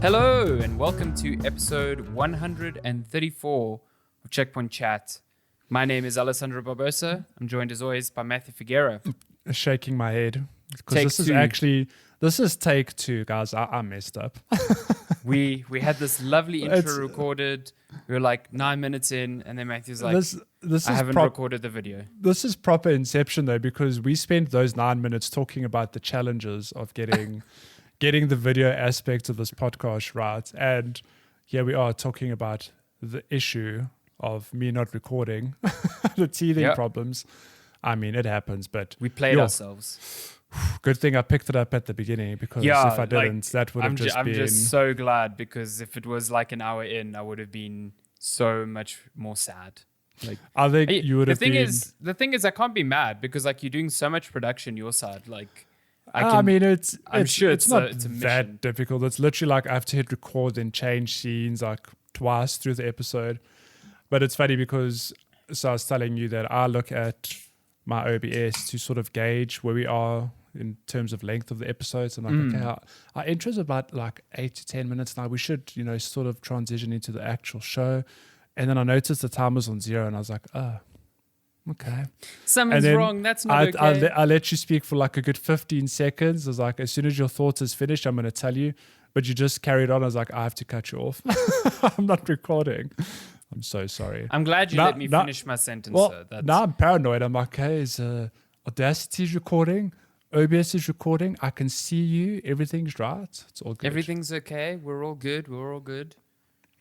Hello and welcome to episode 134 of Checkpoint Chat. My name is Alessandro Barbosa. I'm joined as always by Matthew Figueira. Shaking my head because this is take two, guys. I messed up. We had this lovely intro recorded. We were like 9 minutes in, and then Matthew's like, I haven't recorded the video. This is proper Inception though, because we spent those 9 minutes talking about the challenges of getting the video aspect of this podcast right, and here we are talking about the issue of me not recording, the teething problems. I mean, it happens, but we played ourselves. Good thing I picked it up at the beginning, because if I didn't, that would have just been... I'm just so glad, because if it was like an hour in, I would have been so much more sad. Like, I think you would have been... The thing is, I can't be mad, because like you're doing so much production your side. Like, I'm sure it's not it's a that difficult. It's literally like I have to hit record and change scenes like twice through the episode. But it's funny because I was telling you that I look at my OBS to sort of gauge where we are in terms of length of the episodes. And like, okay, our intro's about like 8 to 10 minutes now. We should, sort of transition into the actual show. And then I noticed the time was on 0, and I was like, oh, okay. Something's wrong. That's not okay. I let you speak for like a good 15 seconds. I was like, as soon as your thoughts is finished, I'm going to tell you. But you just carried on. I was like, I have to cut you off. I'm not recording. I'm so sorry. I'm glad you let me finish my sentence. Well, now I'm paranoid. I'm like, okay, is Audacity's recording? OBS is recording. I can see you. Everything's right. It's all good. Everything's okay. We're all good.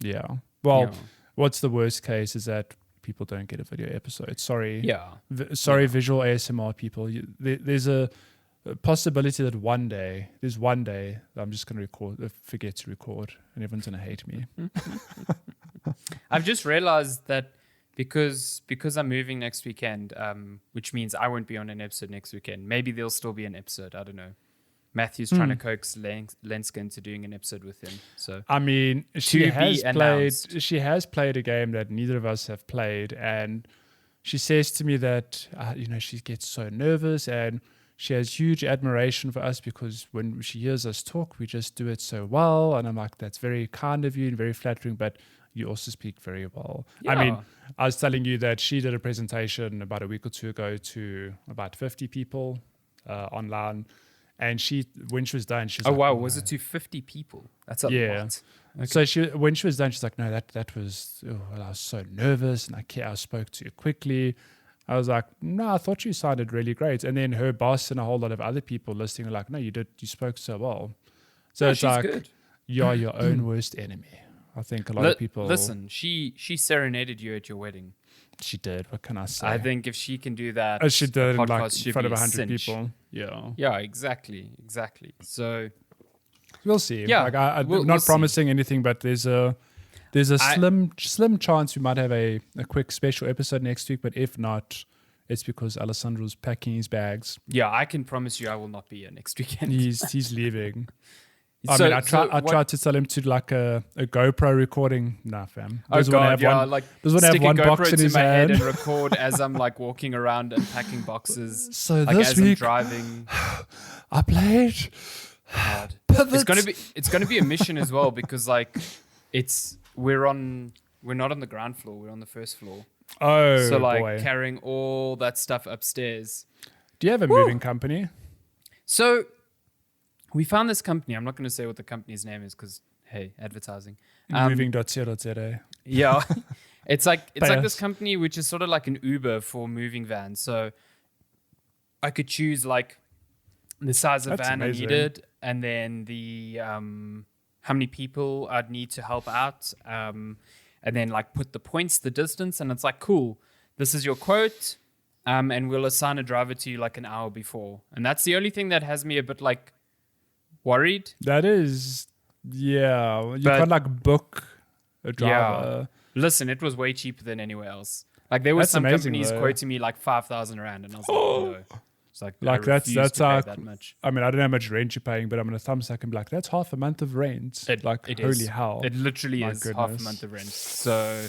Yeah. Well, what's the worst case is that people don't get a video episode. Sorry. Yeah. Visual ASMR people. There's a possibility that one day I'm just going to forget to record, and everyone's going to hate me. I've just realized that because I'm moving next weekend, which means I won't be on an episode next weekend. Maybe there'll still be an episode. I don't know. Matthew's trying to coax Lenska into doing an episode with him. So I mean, she has played a game that neither of us have played, and she says to me that she gets so nervous, and she has huge admiration for us because when she hears us talk, we just do it so well. And I'm like, that's very kind of you and very flattering, but you also speak very well. Yeah. I mean, I was telling you that she did a presentation about a week or two ago to about 50 people online. And when she was done, she was like, wow, was it to 50 people? That's a lot. Okay. So when she was done, she's like, no, that was, I was so nervous, and I spoke too quickly. I was like, no, I thought you sounded really great. And then her boss and a whole lot of other people listening were like, no, you spoke so well. So it's like, good. You're your own worst enemy. I think a lot of people... Listen, she serenaded you at your wedding. She did. What can I say? I think if she can do that... she did in front of 100 people. Yeah. Yeah, exactly. So... We'll see. Yeah, like I'm not promising anything, but there's a slim chance we might have a quick special episode next week, but if not, it's because Alessandro's packing his bags. Yeah, I can promise you I will not be here next weekend. He's leaving. I tried to tell him to like a GoPro recording. Nah, fam. Does one have one box in his head and record as I'm like walking around and packing boxes. So like this as week, I'm driving. I played. God. It's gonna be a mission as well, because like we're not on the ground floor, we're on the first floor. Oh, so like boy. Carrying all that stuff upstairs. Do you have a moving company? So we found this company. I'm not going to say what the company's name is because, hey, advertising. Moving.co.za. Yeah. It's like this company which is sort of like an Uber for moving vans. So I could choose like the size of van I needed, and then the how many people I'd need to help out, and then like put the points, the distance, and it's like, cool, this is your quote, and we'll assign a driver to you like an hour before. And that's the only thing that has me a bit like worried. That is, yeah. You can't like book a driver. Yeah. Listen, it was way cheaper than anywhere else. Like there were some companies quoting me like 5,000 rand, and I was like, no. It's like that's that much. I mean, I don't know how much rent you're paying, but I'm gonna thumbs up and be like, that's half a month of rent. Holy hell! It literally is half a month of rent. So,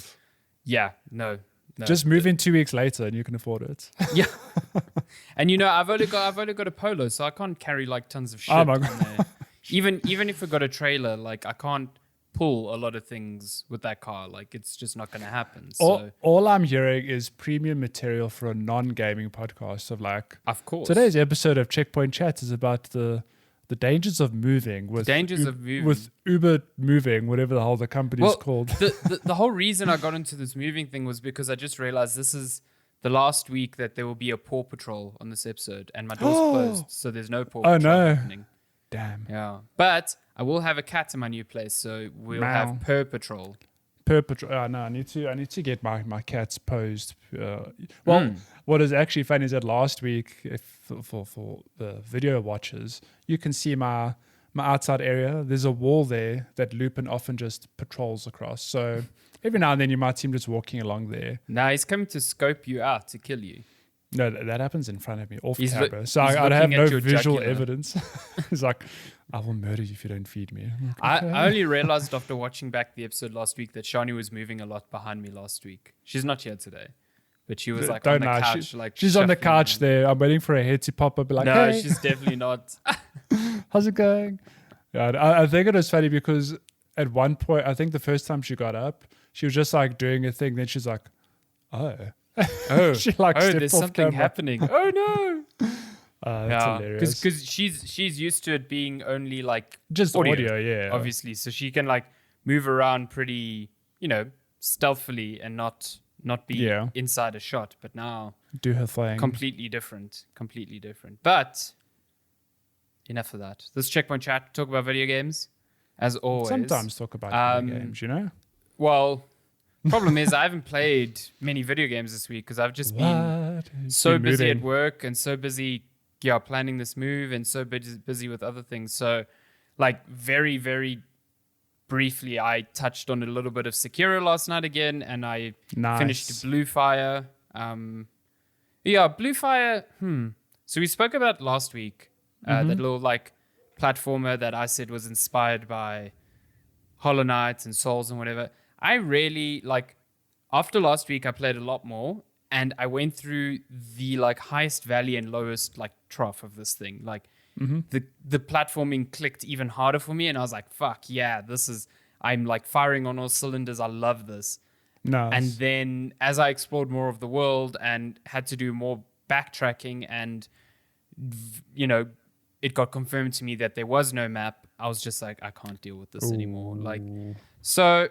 yeah, no. Just move in 2 weeks later, and you can afford it. Yeah, and I've only got a Polo, so I can't carry like tons of shit. Oh my God. even if we got a trailer, like I can't pull a lot of things with that car. Like it's just not going to happen. So all I'm hearing is premium material for a non-gaming podcast of like. Of course. Today's episode of Checkpoint Chat is about the dangers of moving with Uber moving, whatever the hell the company is called. The whole reason I got into this moving thing was because I just realized this is the last week that there will be a Paw Patrol on this episode, and my door's closed, so there's no Paw Patrol happening. Damn. Yeah, but I will have a cat in my new place, so we'll have Paw Patrol. Paw Patrol. Oh, no, I need to get my cats posed. What is actually funny is that last week, for the video watchers, you can see my outside area. There's a wall there that Lupin often just patrols across. So every now and then you might see him just walking along there. Nah, he's coming to scope you out to kill you. No, that happens in front of me, off camera. So I have no visual evidence. He's like, I will murder you if you don't feed me. Like, okay. I only realized after watching back the episode last week that Shani was moving a lot behind me last week. She's not here today. But she was like on the couch. She's on the couch there. I'm waiting for her head to pop up. Like, no, hey. She's definitely not. How's it going? Yeah, I think it was funny because at one point, I think the first time she got up, she was just like doing a thing. Then she's like, she like there's something happening. Oh no. That's hilarious. Because she's used to it being only like just audio, yeah. Obviously. So she can like move around pretty, stealthily and not be inside a shot. But now do her thing. Completely different. But enough of that. This Checkpoint Chat, talk about video games. As always. Sometimes talk about video games, Well, problem is I haven't played many video games this week because I've just been so busy at work and so busy planning this move and so busy with other things. So like very, very briefly, I touched on a little bit of Sekiro last night again, and I finished Blue Fire. Blue Fire. So we spoke about last week, that little like platformer that I said was inspired by Hollow Knight and Souls and whatever. I really after last week, I played a lot more, and I went through the like highest valley and lowest like trough of this thing. Like the platforming clicked even harder for me, and I was like, "Fuck yeah, I'm like firing on all cylinders. I love this." Nice. And then as I explored more of the world and had to do more backtracking, and it got confirmed to me that there was no map, I was just like, I can't deal with this anymore. Like, so.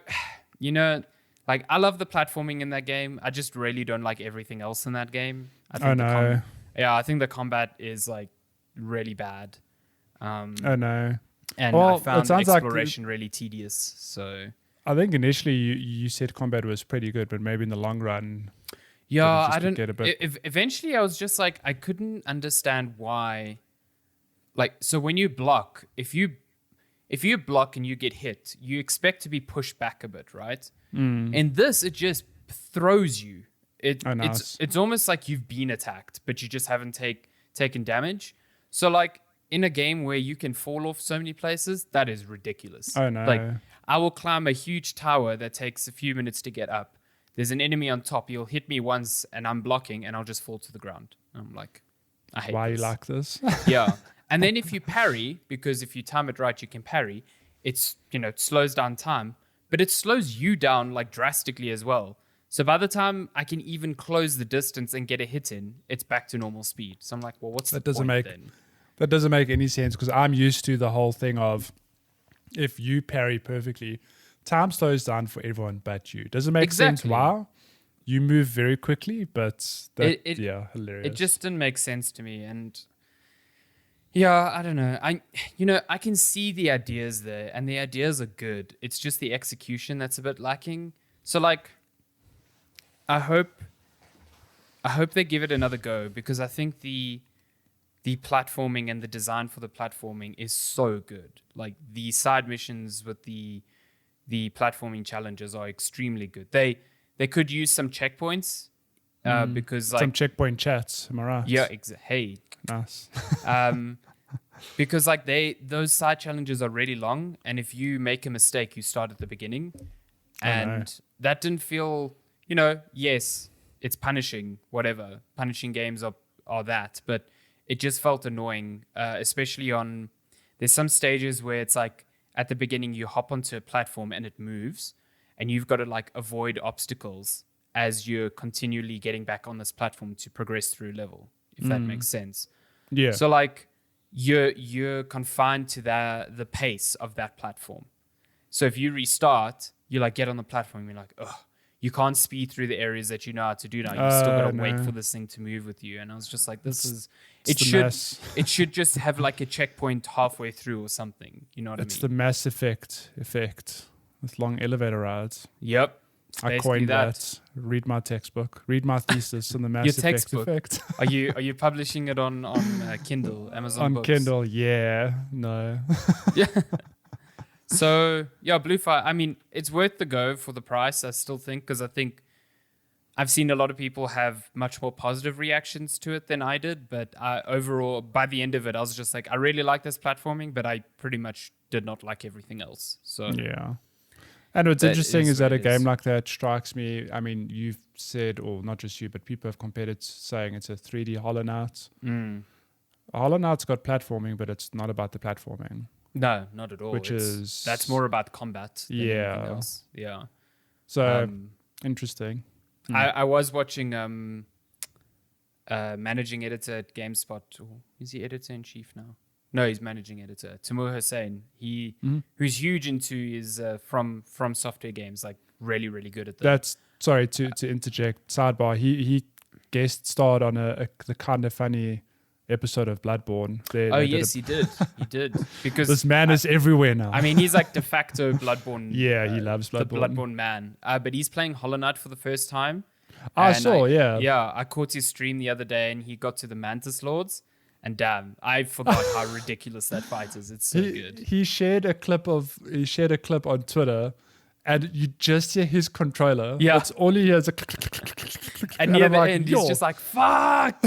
Like I love the platforming in that game. I just really don't like everything else in that game. I think the combat is like really bad. And I found exploration really tedious. So I think initially you said combat was pretty good, but maybe in the long run, I don't get a bit. Eventually, I was just like, I couldn't understand why. Like, so when you block, if you block and you get hit, you expect to be pushed back a bit, right? In this, it just throws you. It's almost like you've been attacked, but you just haven't taken damage. So like in a game where you can fall off so many places, that is ridiculous. Oh no! Like I will climb a huge tower that takes a few minutes to get up. There's an enemy on top. He'll hit me once, and I'm blocking, and I'll just fall to the ground. I'm like, I hate why this. You like this? Yeah. And then if you parry, because if you time it right, you can parry, it slows down time, but it slows you down like drastically as well. So by the time I can even close the distance and get a hit in, it's back to normal speed. So I'm like, well, what's the point then? That doesn't make any sense because I'm used to the whole thing of if you parry perfectly, time slows down for everyone but you. Does it make sense? Wow. You move very quickly, but hilarious. It just didn't make sense to me. And yeah, I don't know. I can see the ideas there, and the ideas are good. It's just the execution that's a bit lacking. So like, I hope they give it another go, because I think the platforming and the design for the platforming is so good. Like the side missions with the platforming challenges are extremely good. They could use some checkpoints because like some checkpoint chats. Am I right? Yeah. Hey. Nice. Because like those side challenges are really long, and if you make a mistake, you start at the beginning, and that didn't feel. Yes, it's punishing. Whatever, punishing games are that, but it just felt annoying, especially on. there's some stages where it's like at the beginning you hop onto a platform and it moves, and you've got to like avoid obstacles as you're continually getting back on this platform to progress through level, if that makes sense. Yeah. So like you're confined to the pace of that platform. So if you restart, you like get on the platform, you're like, oh, you can't speed through the areas that you know how to do now. You still got to wait for this thing to move with you. And I was just like, it should just have like a checkpoint halfway through or something. You know what I mean? It's the Mass Effect with long elevator rides. Yep. I coined that. Read my textbook. Read my thesis on the Mass Effect effect. Are you publishing it on Kindle, Amazon on Books? Kindle? Yeah. No. Yeah. So yeah, Bluefire. I mean, it's worth the go for the price. I still think, because I think I've seen a lot of people have much more positive reactions to it than I did. But overall, by the end of it, I was just like, I really like this platforming, but I pretty much did not like everything else. So yeah. And what's interesting is that a game like that strikes me. I mean, you've said, or not just you, but people have compared it, saying it's a 3D Hollow Knight. Hollow Knight's got platforming, but it's not about the platforming. No, not at all. That's more about combat than anything else. Yeah. So interesting. I was watching managing editor at GameSpot. Is he editor in chief now? No, he's managing editor. Timur Hussain. Who's huge into his from software games, like really, really good at that. That's sorry to interject. Sidebar. He guest starred on the kind of funny episode of Bloodborne. He did. He did. Because this man is everywhere now. I mean, he's like de facto Bloodborne. Yeah, he loves Bloodborne. The Bloodborne man. But he's playing Hollow Knight for the first time. I saw. Yeah, I caught his stream the other day, and he got to the Mantis Lords. And damn, I forgot how ridiculous that fight is. It's so good. He shared a clip on Twitter, and you just hear his controller. Yeah. That's all he hears. And near the end, he's just like, fuck!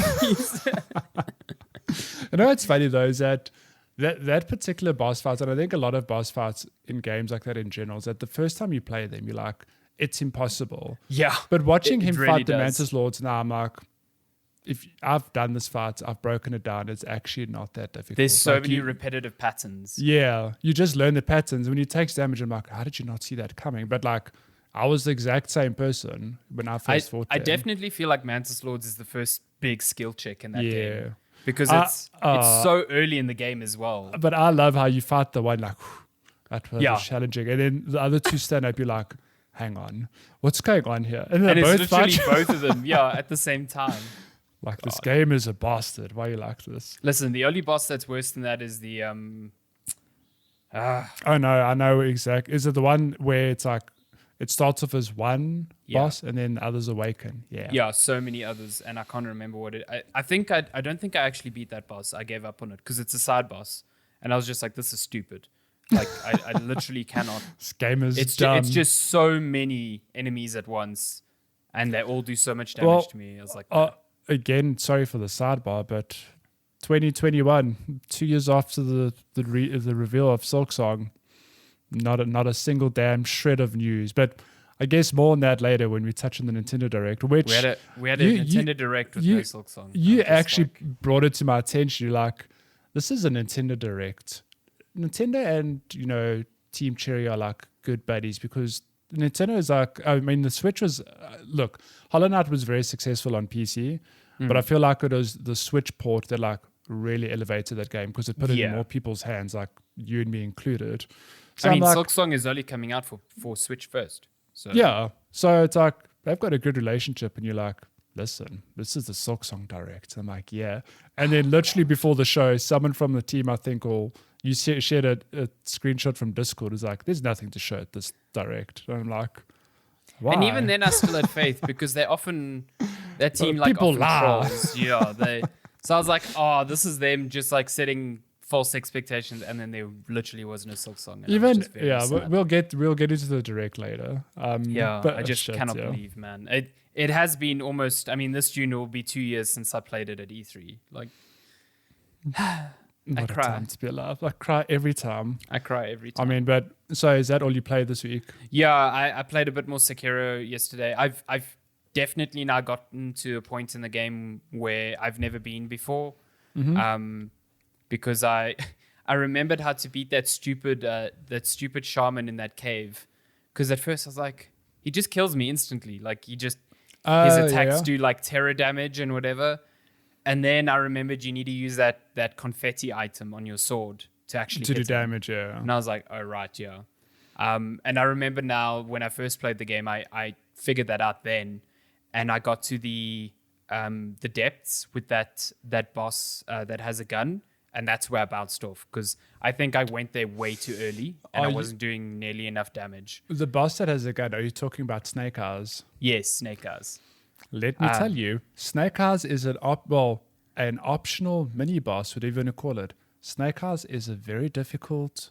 You know what's funny though is that particular boss fight, and I think a lot of boss fights in games like that in general, is that the first time you play them, you're like, it's impossible. Yeah. But watching him really fight the Mantis Lords now, I'm like, if I've done this fight, I've broken it down. It's actually not that difficult. There's so many repetitive patterns. Yeah, you just learn the patterns. When you take damage, I'm like, how did you not see that coming? But like, I was the exact same person when I first fought. I definitely feel like Mantis Lords is the first big skill check in that game, because it's so early in the game as well. But I love how you fight the one like that was challenging, and then the other two stand up. You're like, hang on, what's going on here? And it's literally both of them, at the same time. Like, this game is a bastard. Why are you like this? Listen, the only boss that's worse than that is the Oh no, I know exactly. Is it the one where it's like it starts off as one boss and then others awaken? Yeah, so many others, and I can't remember what it. I think I don't think I actually beat that boss. I gave up on it because it's a side boss, and I was just like, this is stupid. Like I literally cannot. This game is dumb. It's just so many enemies at once, and they all do so much damage to me. I was like, again, sorry for the sidebar, but 2021, 2 years after the reveal of Silksong, not a single damn shred of news. But I guess more on that later when we touch on the Nintendo Direct. Which we had a Nintendo Direct with no Silksong. You actually brought it to my attention. You're like, this is a Nintendo Direct. Nintendo and Team Cherry are like good buddies, because Nintendo is like, I mean, the Switch was look, Hollow Knight was very successful on PC, but I feel like it was the Switch port that like really elevated that game, because it put it in more people's hands, like you and me included. So I mean, Silksong is only coming out for Switch first. So yeah, so it's like they've got a good relationship, and you're like, listen, this is the Silksong Direct. I'm like, yeah. And then literally before the show, someone from the team, I think, you shared a screenshot from Discord. Is like, there's nothing to show at this Direct. And I'm like, why? And even then, I still had faith, because that team like people often trolls. Yeah, so I was like, oh, this is them just like setting false expectations, and then there literally wasn't a Silksong. We'll get into the Direct later. But I just cannot believe, man. It has been almost. I mean, this June will be 2 years since I played it at E3. Like. What I cry. A time to be alive. I cry every time. I mean, but so is that all you played this week? Yeah, I played a bit more Sekiro yesterday. I've definitely now gotten to a point in the game where I've never been before, because I I remembered how to beat that stupid shaman in that cave. Because at first I was like, he just kills me instantly. Like his attacks do like terror damage and whatever. And then I remembered you need to use that confetti item on your sword to actually do hit damage. Yeah. And I was like, oh right, yeah. And I remember now when I first played the game, I figured that out then, and I got to the depths with that boss that has a gun, and that's where I bounced off because I think I went there way too early and I wasn't doing nearly enough damage. The boss that has a gun, are you talking about Snake Eyes? Yes, Snake Eyes. Let me tell you, Snake Eyes is an optional mini boss, whatever you want to call it. Snake Eyes is a very difficult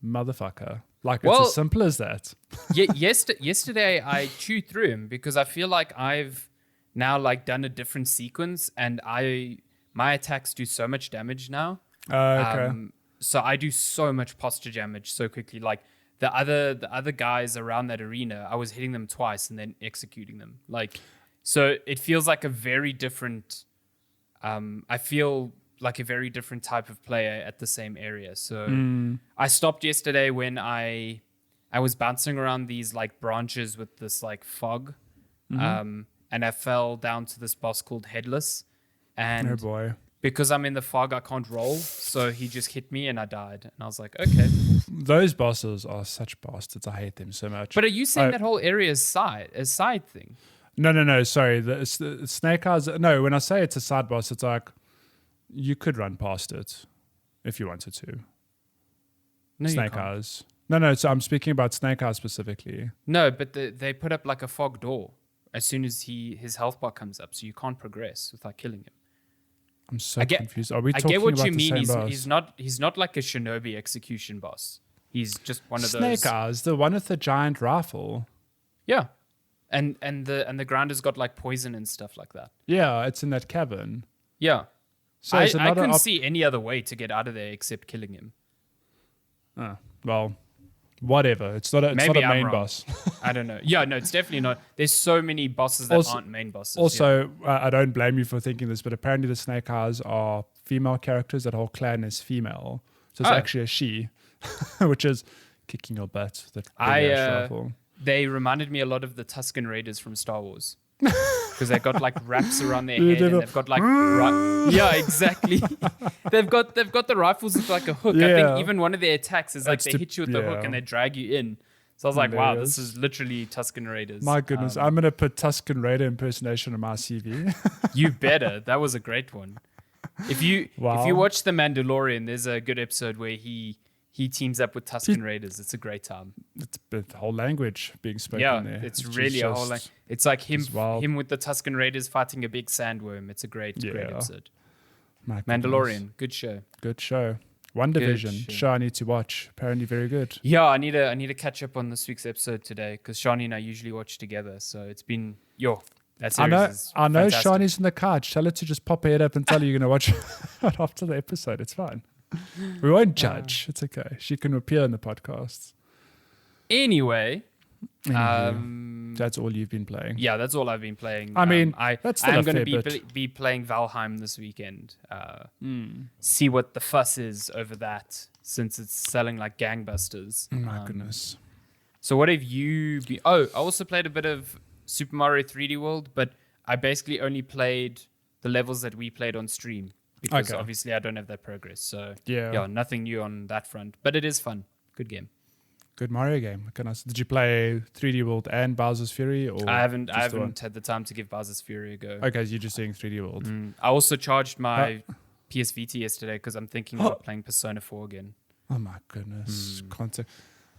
motherfucker. Like, it's as simple as that. Yesterday I chewed through him because I feel like I've now like done a different sequence and my attacks do so much damage now. Okay. So I do so much posture damage so quickly. Like the other guys around that arena, I was hitting them twice and then executing them. Like, so it feels like a very different. I feel like a very different type of player at the same area. So I stopped yesterday when I was bouncing around these like branches with this like fog, and I fell down to this boss called Headless. And oh boy. Because I'm in the fog, I can't roll. So he just hit me and I died. And I was like, okay. Those bosses are such bastards. I hate them so much. But are you saying that whole area is a side thing? No. Sorry. The Snake Eyes. No, when I say it's a side boss, it's like you could run past it if you wanted to. No, Snake Eyes. No. So I'm speaking about Snake Eyes specifically. No, but they put up like a fog door as soon as his health bar comes up, so you can't progress without killing him. I'm so confused. Are we talking I get what about you mean. He's He's not like a shinobi execution boss. He's just one of those Snake Eyes, the one with the giant rifle. Yeah, and the ground has got like poison and stuff like that. Yeah, it's in that cabin. Yeah, so I couldn't see any other way to get out of there except killing him. Well, whatever. It's not a main boss. I don't know. Yeah, no, it's definitely not. There's so many bosses that aren't main bosses. Also, I don't blame you for thinking this, but apparently the Snake Eyes are female characters. That whole clan is female. So it's actually a she, which is kicking your butt. That rifle. They reminded me a lot of the Tusken Raiders from Star Wars. Because they've got like wraps around their head and they've got like yeah, exactly. they've got the rifles with like a hook. Yeah. I think even one of their attacks is like they hit you with the hook and they drag you in. So I was like, wow, this is literally Tusken Raiders. My goodness, I'm gonna put Tusken Raider impersonation on my CV. You better. That was a great one. If you watch The Mandalorian, there's a good episode where he teams up with Tusken Raiders. It's a great time. It's the whole language being spoken there. It's really a whole language. It's like him with the Tusken Raiders fighting a big sandworm. It's a great episode. Mandalorian, good show. Good show. One Division show I need to watch. Apparently very good. Yeah, I need to catch up on this week's episode today because Shani and I usually watch together. So it's been that series is I know fantastic. Shani's in the couch. Tell her to just pop her head up and tell her you're going to watch it after the episode. It's fine. We won't judge. It's okay. She can appear in the podcast. Anyway, that's all you've been playing. Yeah, that's all I've been playing. I mean, I'm going to be playing Valheim this weekend. See what the fuss is over that since it's selling like gangbusters. My goodness. So what have you been... Oh, I also played a bit of Super Mario 3D World, but I basically only played the levels that we played on stream. Because obviously I don't have that progress. So yeah, nothing new on that front. But it is fun. Good game. Good Mario game. Did you play 3D World and Bowser's Fury? Or I haven't had the time to give Bowser's Fury a go. Okay, so you're just doing 3D World. I also charged my PS Vita yesterday because I'm thinking about playing Persona 4 again. Oh my goodness.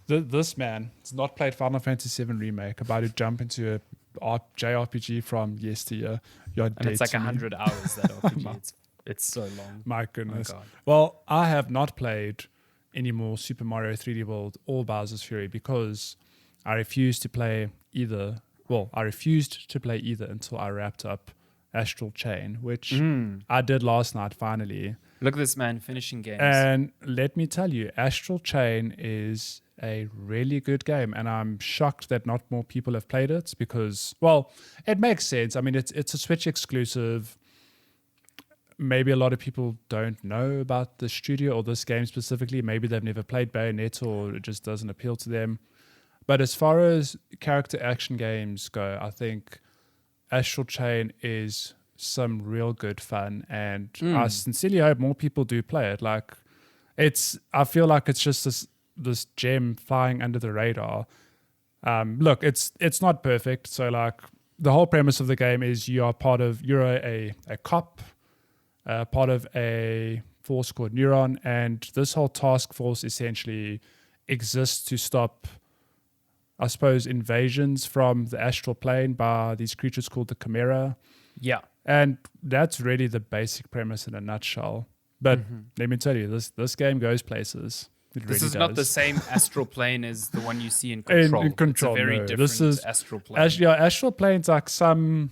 This man has not played Final Fantasy VII Remake, about to jump into a JRPG from yesteryear. And it's like 100 hours, that RPG. It's so long. My goodness. Well, I have not played any more Super Mario 3D World or Bowser's Fury because I refused to play either. Well, I refused to play either until I wrapped up Astral Chain, which I did last night finally. Look at this man finishing games. And let me tell you, Astral Chain is a really good game, and I'm shocked that not more people have played it because, well, it makes sense. I mean, it's a Switch exclusive. maybe a lot of people don't know about the studio or this game specifically. Maybe they've never played Bayonetta or it just doesn't appeal to them. But as far as character action games go, I think Astral Chain is some real good fun, and I sincerely hope more people do play it. Like, I feel like it's just this gem flying under the radar. Look, it's not perfect. So like the whole premise of the game is you're a cop, part of a force called Neuron, and this whole task force essentially exists to stop, I suppose, invasions from the astral plane by these creatures called the Chimera. Yeah. And that's really the basic premise in a nutshell. But let me tell you, this game goes places. This is not the same astral plane as the one you see in Control. In Control, it's a very different this is astral plane. Astral plane's like some,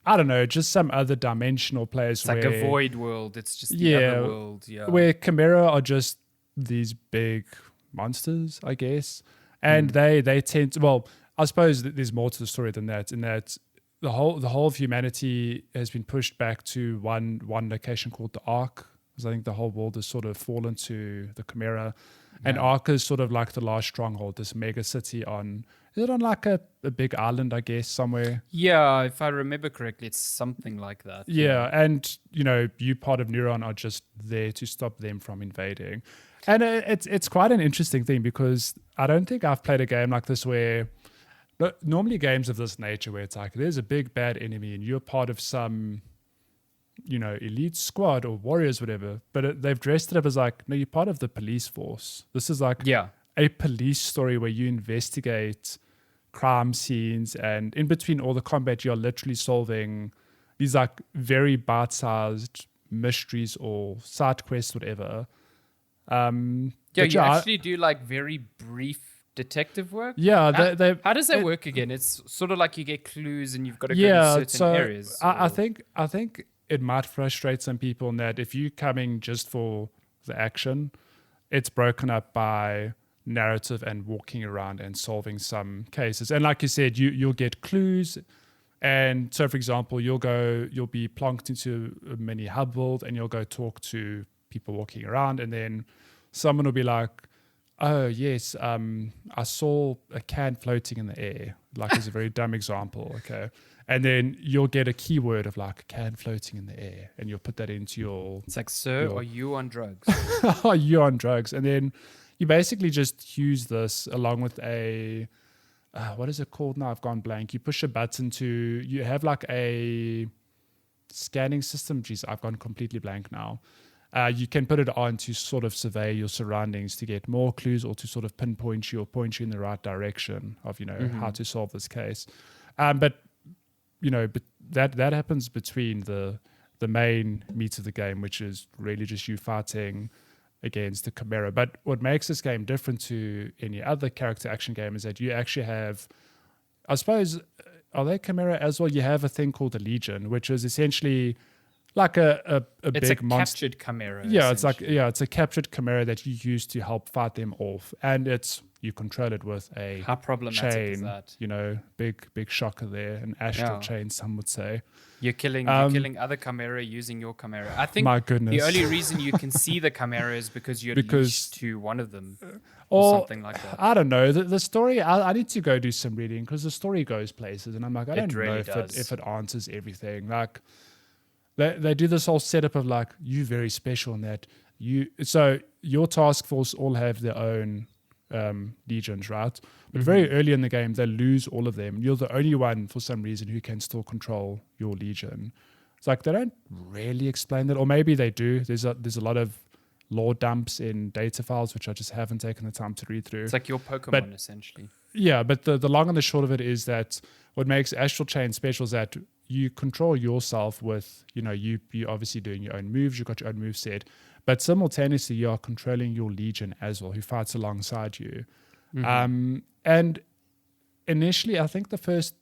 I don't know, just some other dimensional place. It's like a void world. It's just the other world. Yeah. Where Chimera are just these big monsters, I guess. And they tend to, well, I suppose that there's more to the story than that, in that the whole of humanity has been pushed back to one location called the Ark. Because I think the whole world has sort of fallen to the Chimera. And Ark is sort of like the last stronghold, this mega city is it on like a big island, I guess, somewhere? Yeah, if I remember correctly, it's something like that. Yeah, and, you part of Neuron are just there to stop them from invading. And it's quite an interesting thing, because I don't think I've played a game like this where, normally games of this nature where it's like there's a big bad enemy and you're part of some, elite squad or warriors, whatever. But they've dressed it up as like, no, you're part of the police force. This is like a police story where you investigate crime scenes, and in between all the combat, you're literally solving these like very bite-sized mysteries or side quests, whatever. You actually do like very brief detective work. Yeah, how does that work again? It's sort of like you get clues and you've got to go to certain areas. I think it might frustrate some people in that if you're coming just for the action, it's broken up by narrative and walking around and solving some cases. And like you said, you'll get clues. And so, for example, you'll be plonked into a mini hub world and you'll go talk to people walking around, and then someone will be like, oh yes, I saw a can floating in the air, like as a very dumb example, okay? And then you'll get a keyword of like a can floating in the air, and you'll put that into your... It's like, sir, are you on drugs? Are you on drugs? And then you basically just use this along with a... what is it called now? I've gone blank. You push a button you have like a scanning system. Jeez, I've gone completely blank now. You can put it on to sort of survey your surroundings to get more clues, or to sort of pinpoint you or point you in the right direction of, how to solve this case. But that happens between the main meat of the game, which is really just you fighting against the Chimera. But what makes this game different to any other character action game is that you actually have, I suppose, are they Chimera as well? You have a thing called the Legion, which is essentially like a big monster. Captured Chimera. Yeah, it's a captured Chimera that you use to help fight them off, and you control it with a How problematic chain. Is that? Big shocker there, an astral chain, some would say. You're killing other Chimera using your Chimera. I think my goodness. The only reason you can see the Chimera is because you're leashed to one of them, or something like that. I don't know. The story. I need to go do some reading, because the story goes places, and I'm like, I don't know if it answers everything. Like, They do this whole setup of like, you very special in that so your task force all have their own legions, right? But very early in the game, they lose all of them. You're the only one for some reason who can still control your legion. It's like they don't really explain that, or maybe they do. There's a lot of lore dumps in data files which I just haven't taken the time to read through. It's like your Pokemon, essentially. Yeah, but the long and the short of it is that what makes Astral Chain special is that you control yourself with, you obviously doing your own moves, you've got your own moveset, but simultaneously you are controlling your legion as well, who fights alongside you. And initially, I think the first,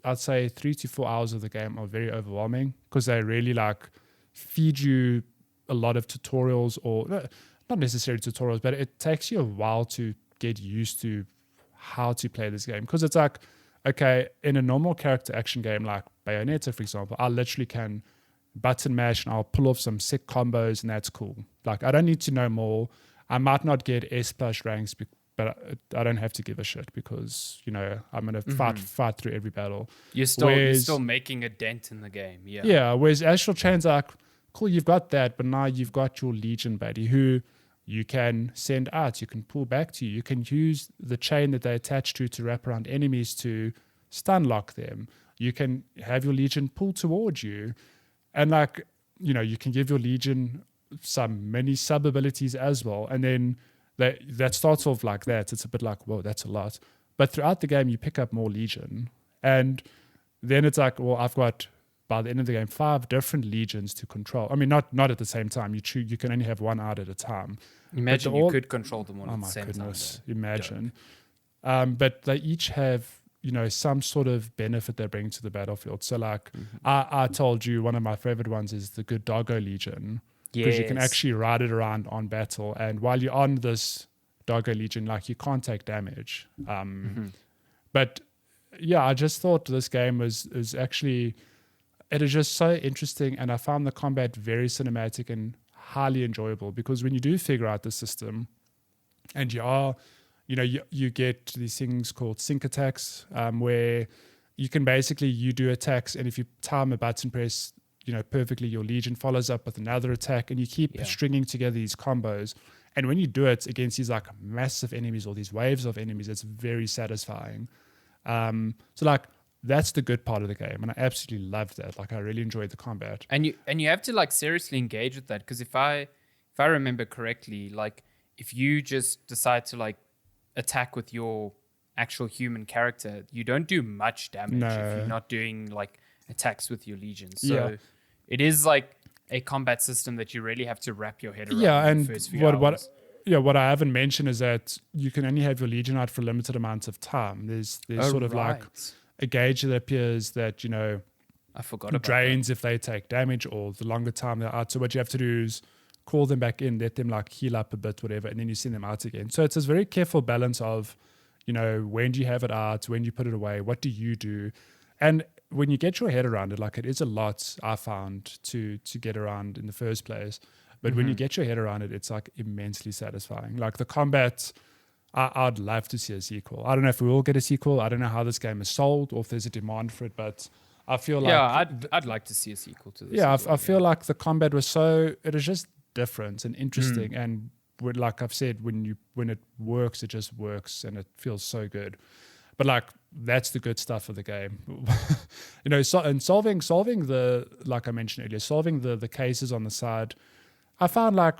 I'd say 3 to 4 hours of the game are very overwhelming, because they really like feed you a lot of tutorials, or not necessarily tutorials, but it takes you a while to get used to how to play this game. Because it's like, okay, in a normal character action game like Bayonetta, for example, I literally can button mash and I'll pull off some sick combos and that's cool. Like, I don't need to know more. I might not get S+ ranks, but I don't have to give a shit because, you know, I'm going to fight through every battle. You're still making a dent in the game. Yeah. Yeah. Whereas Astral Chain's like, cool, you've got that, but now you've got your Legion buddy who you can send out, you can pull back to you. You can use the chain that they attach to wrap around enemies to stun lock them. You can have your Legion pull towards you. And like, you know, you can give your Legion some mini sub abilities as well. And then that starts off like that. It's a bit like, whoa, that's a lot. But throughout the game, you pick up more Legion. And then it's like, well, I've got, by the end of the game, 5 different Legions to control. I mean, not at the same time. You can only have one out at a time. Imagine you could control them all at the same time. Oh my goodness, imagine. But they each have, you know, some sort of benefit they bring to the battlefield. So like, I told you one of my favorite ones is the good Doggo Legion. Because you can actually ride it around on battle. And while you're on this Doggo Legion, like, you can't take damage. But yeah, I just thought this game is actually, it is just so interesting. And I found the combat very cinematic and highly enjoyable, because when you do figure out the system and you get these things called sync attacks, where you can basically, you do attacks, and if you time a button press, you know, perfectly, your Legion follows up with another attack, and you keep stringing together these combos. And when you do it against these like massive enemies or these waves of enemies, it's very satisfying. So like, that's the good part of the game, and I absolutely loved that. Like, I really enjoyed the combat. And you have to like seriously engage with that, because if I remember correctly, like, if you just decide to like attack with your actual human character, you don't do much damage if you're not doing like attacks with your Legion. So it is like a combat system that you really have to wrap your head around. Yeah, and the first few hours. what I haven't mentioned is that you can only have your Legion out for a limited amount of time. There's sort of like a gauge that appears that, you know, I forgot about drains that. if they take damage or the longer time they're out. So what you have to do is call them back in, let them like heal up a bit, whatever, and then you send them out again. So it's this very careful balance of, you know, when do you have it out, when do you put it away, what do you do? And when you get your head around it, like, it is a lot, I found, to get around in the first place. But when you get your head around it, it's like immensely satisfying. Like, the combat, I'd love to see a sequel. I don't know if we will get a sequel. I don't know how this game is sold or if there's a demand for it, but I feel like... Yeah, I'd like to see a sequel to this. Yeah, I feel like the combat was it was just different and interesting. And like I've said, when it works, it just works and it feels so good. But like, that's the good stuff of the game. You know, and solving the, like I mentioned earlier, solving the cases on the side, I found like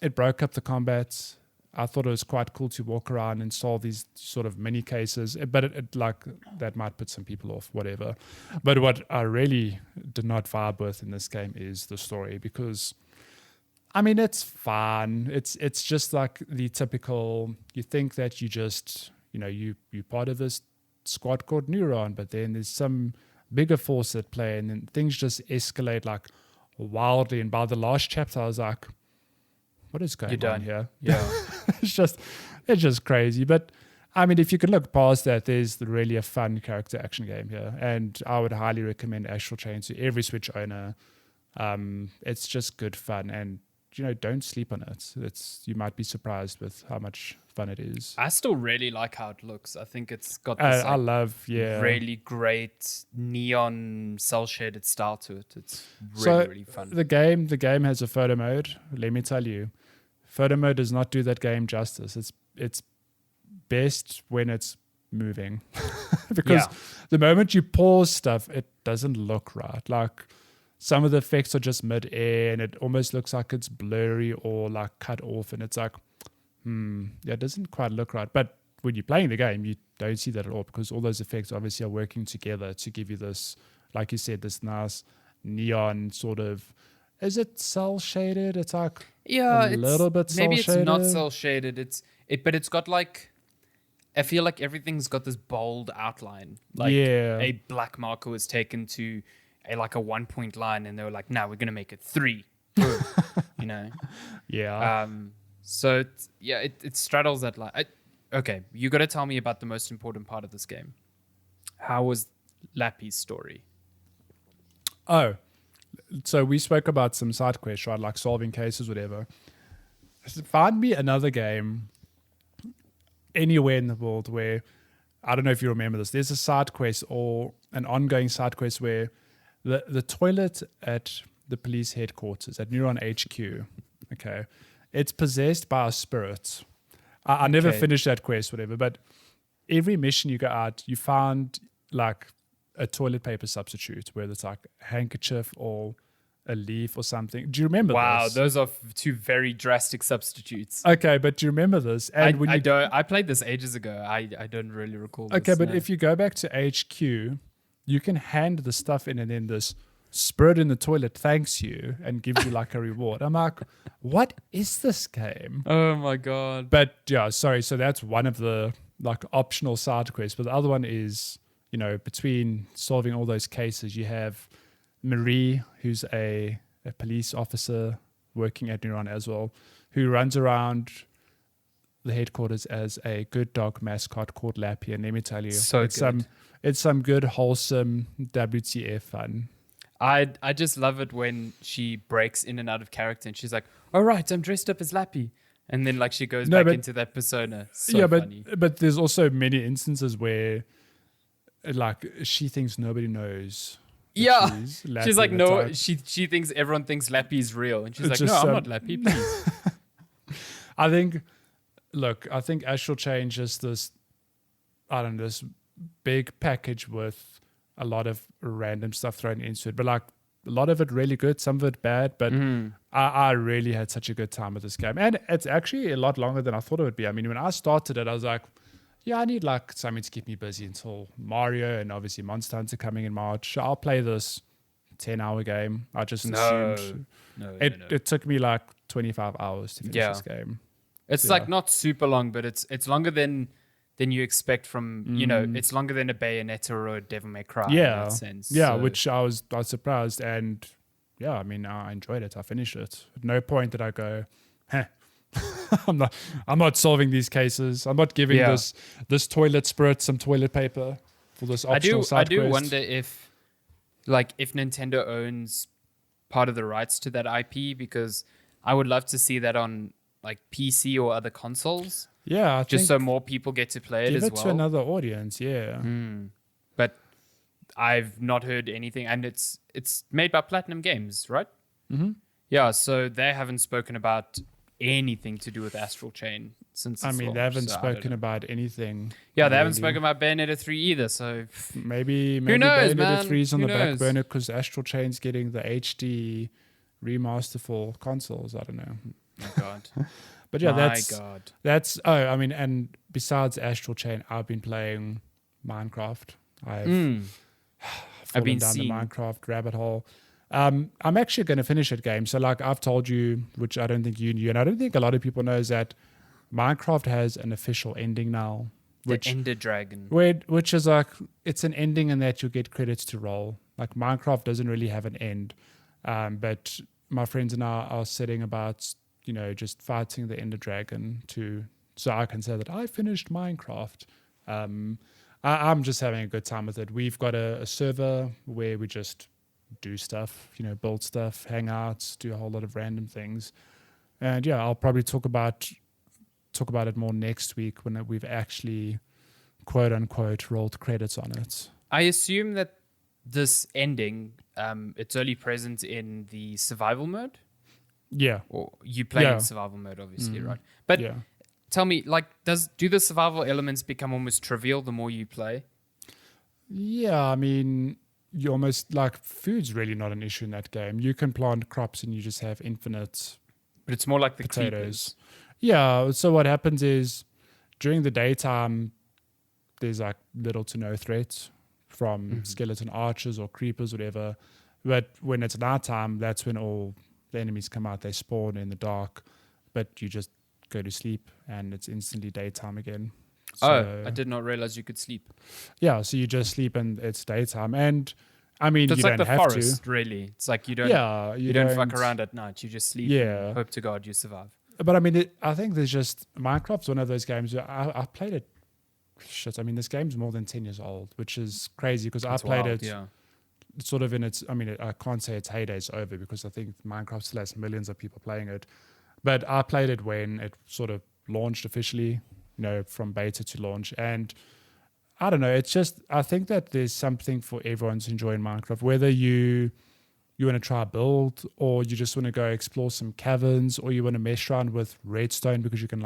it broke up the combat. I thought it was quite cool to walk around and solve these sort of mini cases, but it like, that might put some people off, whatever. But what I really did not vibe with in this game is the story, because I mean, it's fun. It's just like the typical, you think that you just, you know, you're part of this squad called Neuron, but then there's some bigger force at play, and then things just escalate like wildly. And by the last chapter, I was like, what is going on here? Yeah. it's just crazy. But I mean, if you can look past that, there's really a fun character action game here. And I would highly recommend Astral Chain to every Switch owner. It's just good fun. And, you know, don't sleep on it. You might be surprised with how much fun it is. I still really like how it looks. I think it's got this really great neon cell shaded style to it. It's really fun. The game has a photo mode. Let me tell you, photo mode does not do that game justice. It's best when it's moving because the moment you pause stuff, it doesn't look right. Like, some of the effects are just mid-air and it almost looks like it's blurry or like cut off, and it's like, it doesn't quite look right. But when you're playing the game, you don't see that at all, because all those effects obviously are working together to give you this, like you said, this nice neon sort of, is it cell shaded? It's like a little bit cell shaded. Maybe it's not cell shaded. But it's got like, I feel like everything's got this bold outline. Like a black marker was taken to a 1 point line, and they were like, "No, we're gonna make it 3." You know? Yeah. So it straddles that line. Okay, you got to tell me about the most important part of this game. How was Lappy's story? Oh, so we spoke about some side quests, right? Like solving cases, whatever. Find me another game anywhere in the world where, I don't know if you remember this, there's a side quest or an ongoing side quest where the toilet at the police headquarters at Neuron HQ, okay, it's possessed by a spirit. I never finished that quest, whatever, but every mission you go out, you find like a toilet paper substitute, whether it's like a handkerchief or a leaf or something. Do you remember this? Wow, those are two very drastic substitutes. Okay, but do you remember this? And I don't. I played this ages ago. I don't really recall this. Okay, but if you go back to HQ, you can hand the stuff in and then this spirit in the toilet thanks you and gives you like a reward. I'm like, what is this game? Oh my God. But yeah, sorry. So that's one of the like optional side quests. But the other one is, you know, between solving all those cases, you have Marie, who's a police officer working at Neuron as well, who runs around the headquarters as a good dog mascot called Lappy. And let me tell you, it's some good, wholesome WTF fun. I just love it when she breaks in and out of character and she's like, all right, I'm dressed up as Lappy. And then like she goes back into that persona. So funny. But there's also many instances where like she thinks nobody knows. Yeah. She's like, no, she thinks everyone thinks Lappy is real. And she's like, no, I'm not Lappy, please. I think Astral Chain is this, I don't know, this big package with a lot of random stuff thrown into it. But like a lot of it really good, some of it bad. But I really had such a good time with this game. And it's actually a lot longer than I thought it would be. I mean, when I started it, I was like, yeah, I need like something to keep me busy until Mario and obviously Monster Hunter coming in March. I'll play this 10-hour game. I just assumed it took me like 25 hours to finish this game. It's like not super long, but it's longer than you expect from, you know, it's longer than a Bayonetta or a Devil May Cry in that sense. Yeah, so. Which I was surprised. And yeah, I mean, I enjoyed it. I finished it. At no point did I go, I'm not solving these cases. I'm not giving this toilet spirit some toilet paper for this optional side quest. I do wonder if Nintendo owns part of the rights to that IP, because I would love to see that on like PC or other consoles. Yeah, just so more people get to play it as well. Give it to another audience, yeah. But I've not heard anything, and it's made by Platinum Games, right? Mm-hmm. Yeah, so they haven't spoken about anything to do with Astral Chain since they haven't spoken about anything. Yeah, they haven't spoken about Bayonetta 3 either, so maybe who knows, Bayonetta 3 is on the back burner because Astral Chain's getting the HD remaster for consoles. I don't know. My God. But yeah, that's and besides Astral Chain, I've been playing Minecraft. I've been down the Minecraft rabbit hole. I'm actually going to finish that game. So like I've told you, which I don't think you knew, and I don't think a lot of people know, is that Minecraft has an official ending now. The Ender Dragon. Which is like, it's an ending in that you get credits to roll. Like Minecraft doesn't really have an end. But my friends and I are sitting about, you know, just fighting the Ender Dragon so I can say that I finished Minecraft. I'm just having a good time with it. We've got a server where we just do stuff, you know, build stuff, hang out, do a whole lot of random things. And yeah, I'll probably talk about it more next week when we've actually quote unquote rolled credits on it. I assume that this ending, it's only present in the survival mode. Yeah. Or you play in survival mode, obviously, right? But tell me, like, do the survival elements become almost trivial the more you play? Yeah, I mean, you almost like food's really not an issue in that game. You can plant crops and you just have infinite. But it's more like the potatoes. Creepers. Yeah. So what happens is during the daytime, there's like little to no threats from skeleton archers or creepers, whatever. But when it's nighttime, that's when all the enemies come out. They spawn in the dark, but you just go to sleep and it's instantly daytime again. So, I did not realize you could sleep. Yeah, so you just sleep and it's daytime. And I mean, so it's you like don't the have forest, to. Really. It's like you don't fuck around at night. You just sleep and hope to God you survive. But I mean, I think there's just, Minecraft's one of those games where I played it. Shit, I mean, this game's more than 10 years old, which is crazy because I played it sort of in its, I mean, I can't say its heyday is over because I think Minecraft still has millions of people playing it. But I played it when it sort of launched officially, from beta to launch. And I don't know, it's just, I think that there's something for everyone to enjoy in Minecraft, whether you want to try a build, or you just want to go explore some caverns, or you want to mess around with redstone because you can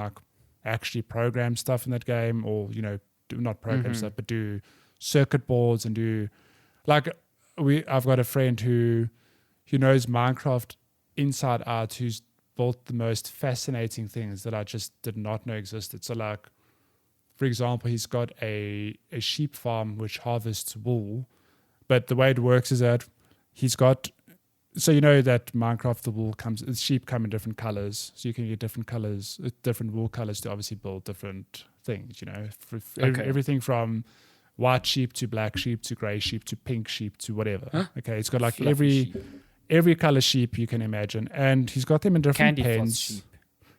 actually program stuff in that game, or do not program stuff, but do circuit boards and do I've got a friend who knows Minecraft inside out, who's built the most fascinating things that I just did not know existed. So for example, he's got a sheep farm which harvests wool, but the way it works is that he's got, so that Minecraft, the sheep come in different colors, so you can get different colors, different wool colors to obviously build different things, everything from white sheep to black sheep to gray sheep to pink sheep to whatever. Huh? Okay, it's got every color sheep you can imagine, and he's got them in different pens.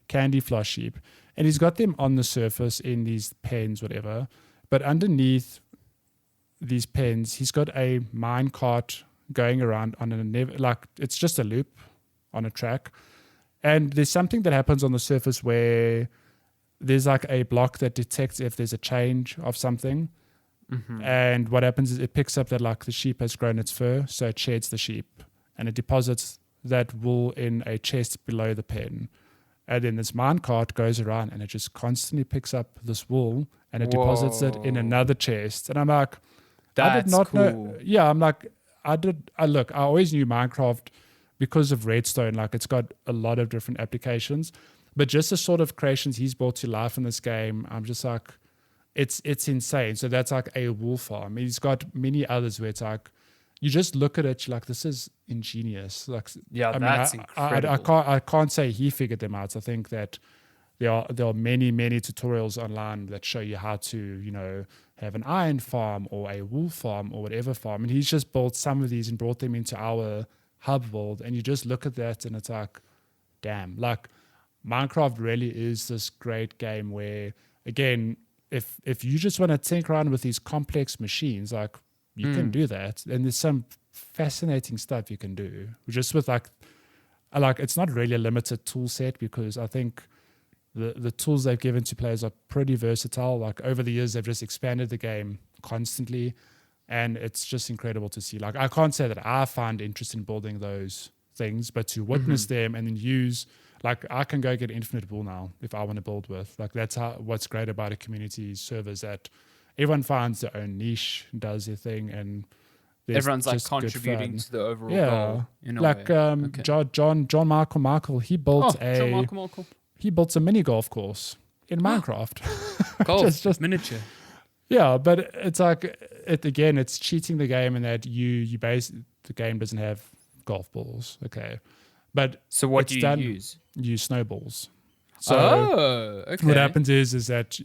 Candy floss sheep. And he's got them on the surface in these pens, whatever. But underneath these pens, he's got a mine cart going around on it's just a loop on a track. And there's something that happens on the surface where there's a block that detects if there's a change of something. Mm-hmm. And what happens is it picks up that the sheep has grown its fur, so it sheds the sheep, and it deposits that wool in a chest below the pen. And then this mine cart goes around and it just constantly picks up this wool and it deposits it in another chest. And I'm like, I did not know. Yeah, I'm like, I always knew Minecraft because of redstone. It's got a lot of different applications, but just the sort of creations he's brought to life in this game, I'm just like, it's insane. So that's a wool farm. He's got many others where it's you just look at it, you're like, this is ingenious. That's incredible. I can't say he figured them out. I think that there are many, many tutorials online that show you how to, have an iron farm or a wool farm or whatever farm. And he's just built some of these and brought them into our hub world. And you just look at that and it's damn, Minecraft really is this great game where, again, if you just want to tinker around with these complex machines, you can do that. And there's some fascinating stuff you can do. Just with it's not really a limited tool set, because I think the tools they've given to players are pretty versatile. Over the years, they've just expanded the game constantly. And it's just incredible to see. I can't say that I find interest in building those things, but to witness them and then use, I can go get infinite wool now if I want to build with. That's what's great about a community servers, that everyone finds their own niche, does their thing, and everyone's contributing to the overall goal. John Michael, he built he built a mini golf course in Minecraft. Golf, just miniature. Yeah, but it's it's cheating the game in that the game doesn't have golf balls. Okay. But so what do you use? You use snowballs. So what happens is that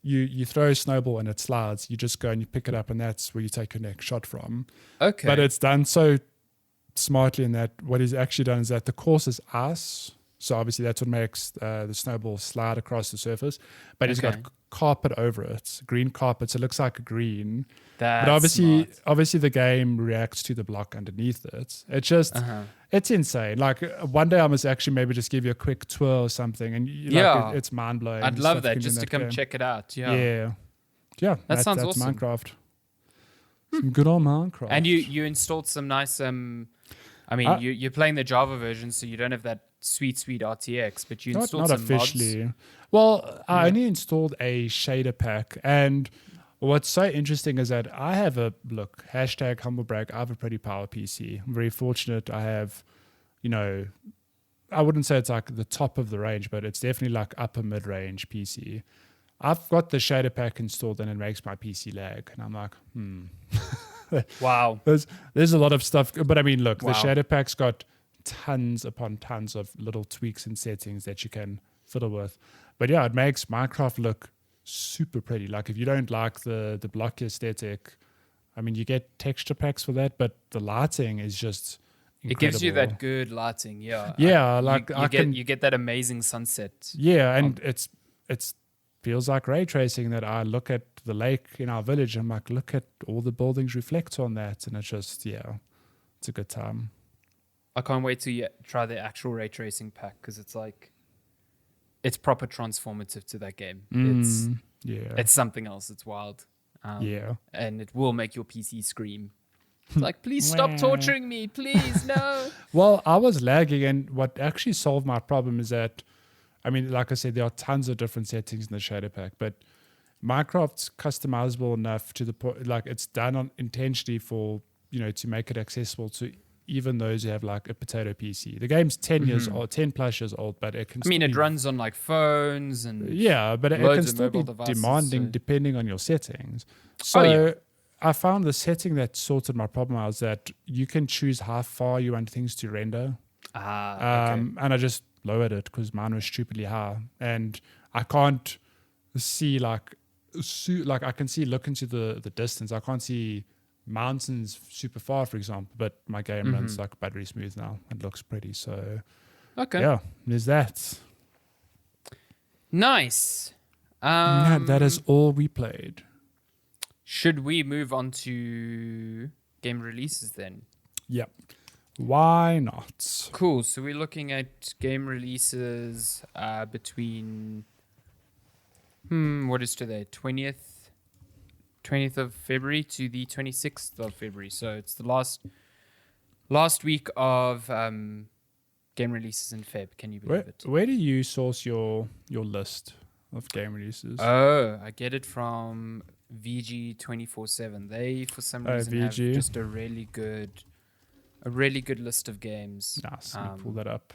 you throw a snowball and it slides. You just go and you pick it up, and that's where you take your next shot from. Okay. But it's done so smartly in that what he's actually done is that the course is ice. So obviously that's what makes the snowball slide across the surface. But he's got carpet over it, green carpet. So it looks like a green. But obviously the game reacts to the block underneath it. It's just, it's insane. One day I must actually maybe just give you a quick tour or something, and it's mind blowing. I'd love that, just to come check it out. Yeah. That sounds awesome. Minecraft. Some good old Minecraft. And you installed some nice. You're playing the Java version, so you don't have that sweet RTX, but you installed some officially. mods. Well, I only installed a shader pack, and what's so interesting is that I have #humblebrag, I have a pretty power PC. I'm very fortunate. I have, I wouldn't say it's the top of the range, but it's definitely upper mid-range PC. I've got the shader pack installed and it makes my PC lag, and I'm like, Wow. There's a lot of stuff, but the shader pack's got tons upon tons of little tweaks and settings that you can fiddle with. But yeah, it makes Minecraft look super pretty. If you don't like the blocky aesthetic, you get texture packs for that, but the lighting is just incredible. It gives you that good lighting, yeah. Yeah, you get that amazing sunset. Yeah, and it's feels like ray tracing that I look at the lake in our village and I'm like, look at all the buildings reflect on that. And it's just, it's a good time. I can't wait to try the actual ray tracing pack because it's like, it's proper transformative to that game. It's something else. It's wild. And it will make your PC scream. It's like, please stop torturing me. Please, no. Well, I was lagging, and what actually solved my problem is that, I mean, like I said, there are tons of different settings in the shader pack, but Minecraft's customizable enough to the point, like it's done intentionally for, to make it accessible to even those who have like a potato PC. The game's 10 years old, 10 plus years old, but it can it runs on like phones and but it can still be devices, demanding depending on your settings. So I found the setting that sorted my problem out is that you can choose how far you want things to render. And I just lowered it because mine was stupidly high, and I can't see I can see look into the distance. I can't see mountains super far, for example, but my game runs like buttery smooth now. It looks pretty. So there's that. Nice. That is all we played. Should we move on to game releases then? Yep. Why not? Cool. So we're looking at game releases between what is today? 20th of February to the 26th of February. So it's the last week of game releases in Feb. Can you believe it? Where do you source your list of game releases? Oh, I get it from VG 24/7. They for some reason have just a really good list of games. Nice. Let me pull that up.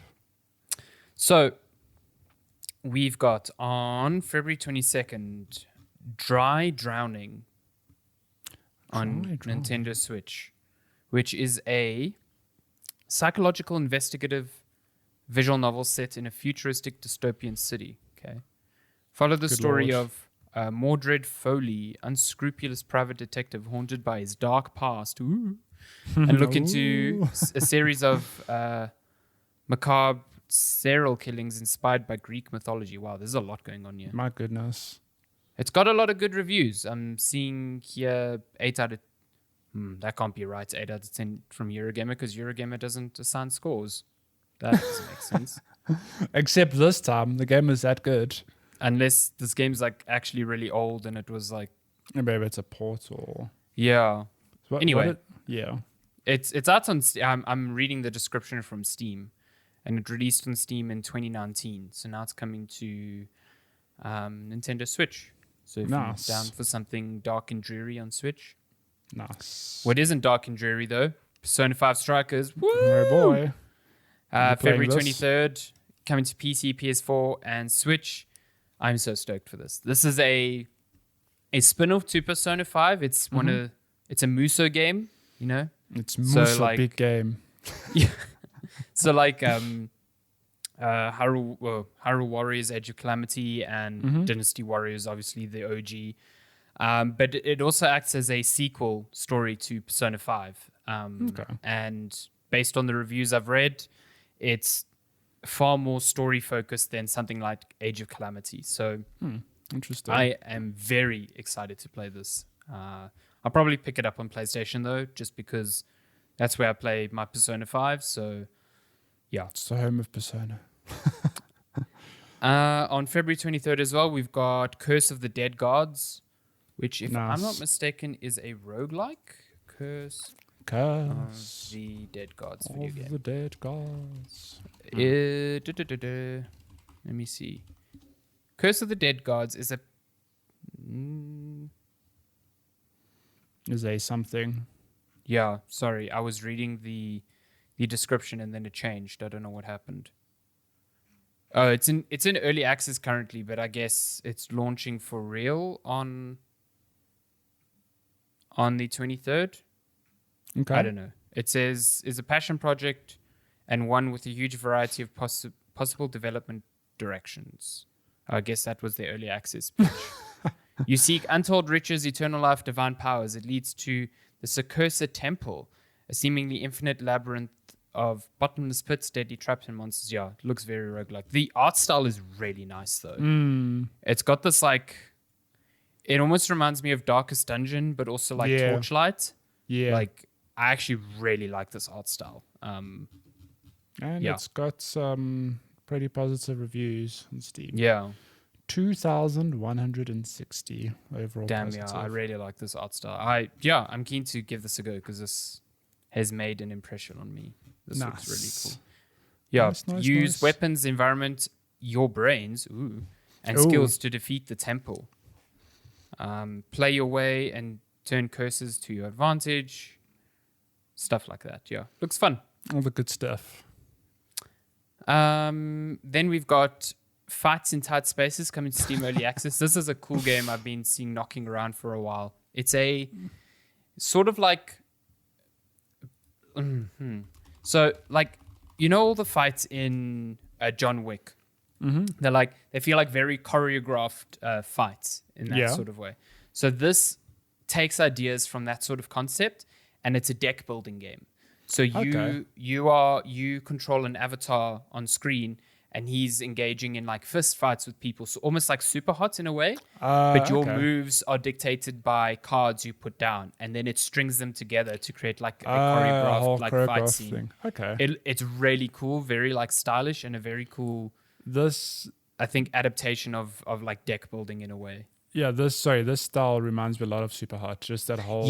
So we've got on February 22nd, Dry Drowning on Nintendo Switch, which is a psychological investigative visual novel set in a futuristic dystopian city. Okay. Follow the story of Mordred Foley, unscrupulous private detective haunted by his dark past, and look into a series of macabre serial killings inspired by Greek mythology. Wow, there's a lot going on here. My goodness. It's got a lot of good reviews. I'm seeing here 8 out of... that can't be right. 8 out of 10 from Eurogamer, because Eurogamer doesn't assign scores. That doesn't make sense. Except this time, the game is that good. Unless this game's like actually really old and it was like... Maybe it's a port or... Yeah. Anyway. It's out on... I'm reading the description from Steam. And it released on Steam in 2019. So now it's coming to Nintendo Switch. So if you're down for something dark and dreary on Switch. Nice. What isn't dark and dreary, though? Persona 5 Strikers. Woo! Oh, boy. February 23rd. Coming to PC, PS4, and Switch. I'm so stoked for this. This is a spin-off to Persona 5. It's it's a Muso game, you know? It's Muso, big game. Yeah. So like Haru Warriors Age of Calamity and Dynasty Warriors, obviously the OG. But it also acts as a sequel story to Persona 5. And based on the reviews I've read, it's far more story focused than something like Age of Calamity. So interesting. I am very excited to play this. I'll probably pick it up on PlayStation though, just because that's where I play my Persona 5. So yeah. It's the home of Persona. On February 23rd as well, we've got Curse of the Dead Gods, which, if I'm not mistaken, is a roguelike. Curse of the Dead Gods video game. The Dead Gods. Let me see. Curse of the Dead Gods is a... Is a something. Yeah, sorry. I was reading the description and then it changed. I don't know what happened. Oh, it's in early access currently, but I guess it's launching for real on the 23rd. Okay. I don't know. It says is a passion project and one with a huge variety of possible development directions. I guess that was the early access pitch. You seek untold riches, eternal life, divine powers. It leads to the Sekursa Temple, a seemingly infinite labyrinth bottomless pits, deadly traps, and monsters. Yeah, it looks very roguelike. The art style is really nice though. It's got this like, it almost reminds me of Darkest Dungeon, but also like Torchlight. Yeah, like I actually really like this art style. And it's got some pretty positive reviews on Steam. Yeah. 2,160 overall. Damn, positive. yeah, I really like this art style. I'm keen to give this a go because this has made an impression on me. This looks really cool. Yeah, use weapons, environment, your brains, and skills to defeat the temple. Play your way and turn curses to your advantage. Stuff like that. Yeah, looks fun. All the good stuff. Then we've got Fights in Tight Spaces coming to Steam Early Access. This is a cool game I've been seeing knocking around for a while. It's a sort of like... So, like, you know all the fights in John Wick? Mm-hmm. They feel like very choreographed fights in that sort of way. So this takes ideas from that sort of concept, and it's a deck building game. So you control an avatar on screen, and he's engaging in like fist fights with people, so almost like Super Hot in a way. But your moves are dictated by cards you put down, and then it strings them together to create like a choreographed like fight scene. Thing. Okay, it's really cool, very like stylish, and a very cool I think adaptation of like deck building in a way. Yeah, this style reminds me a lot of Super Hot. Just that whole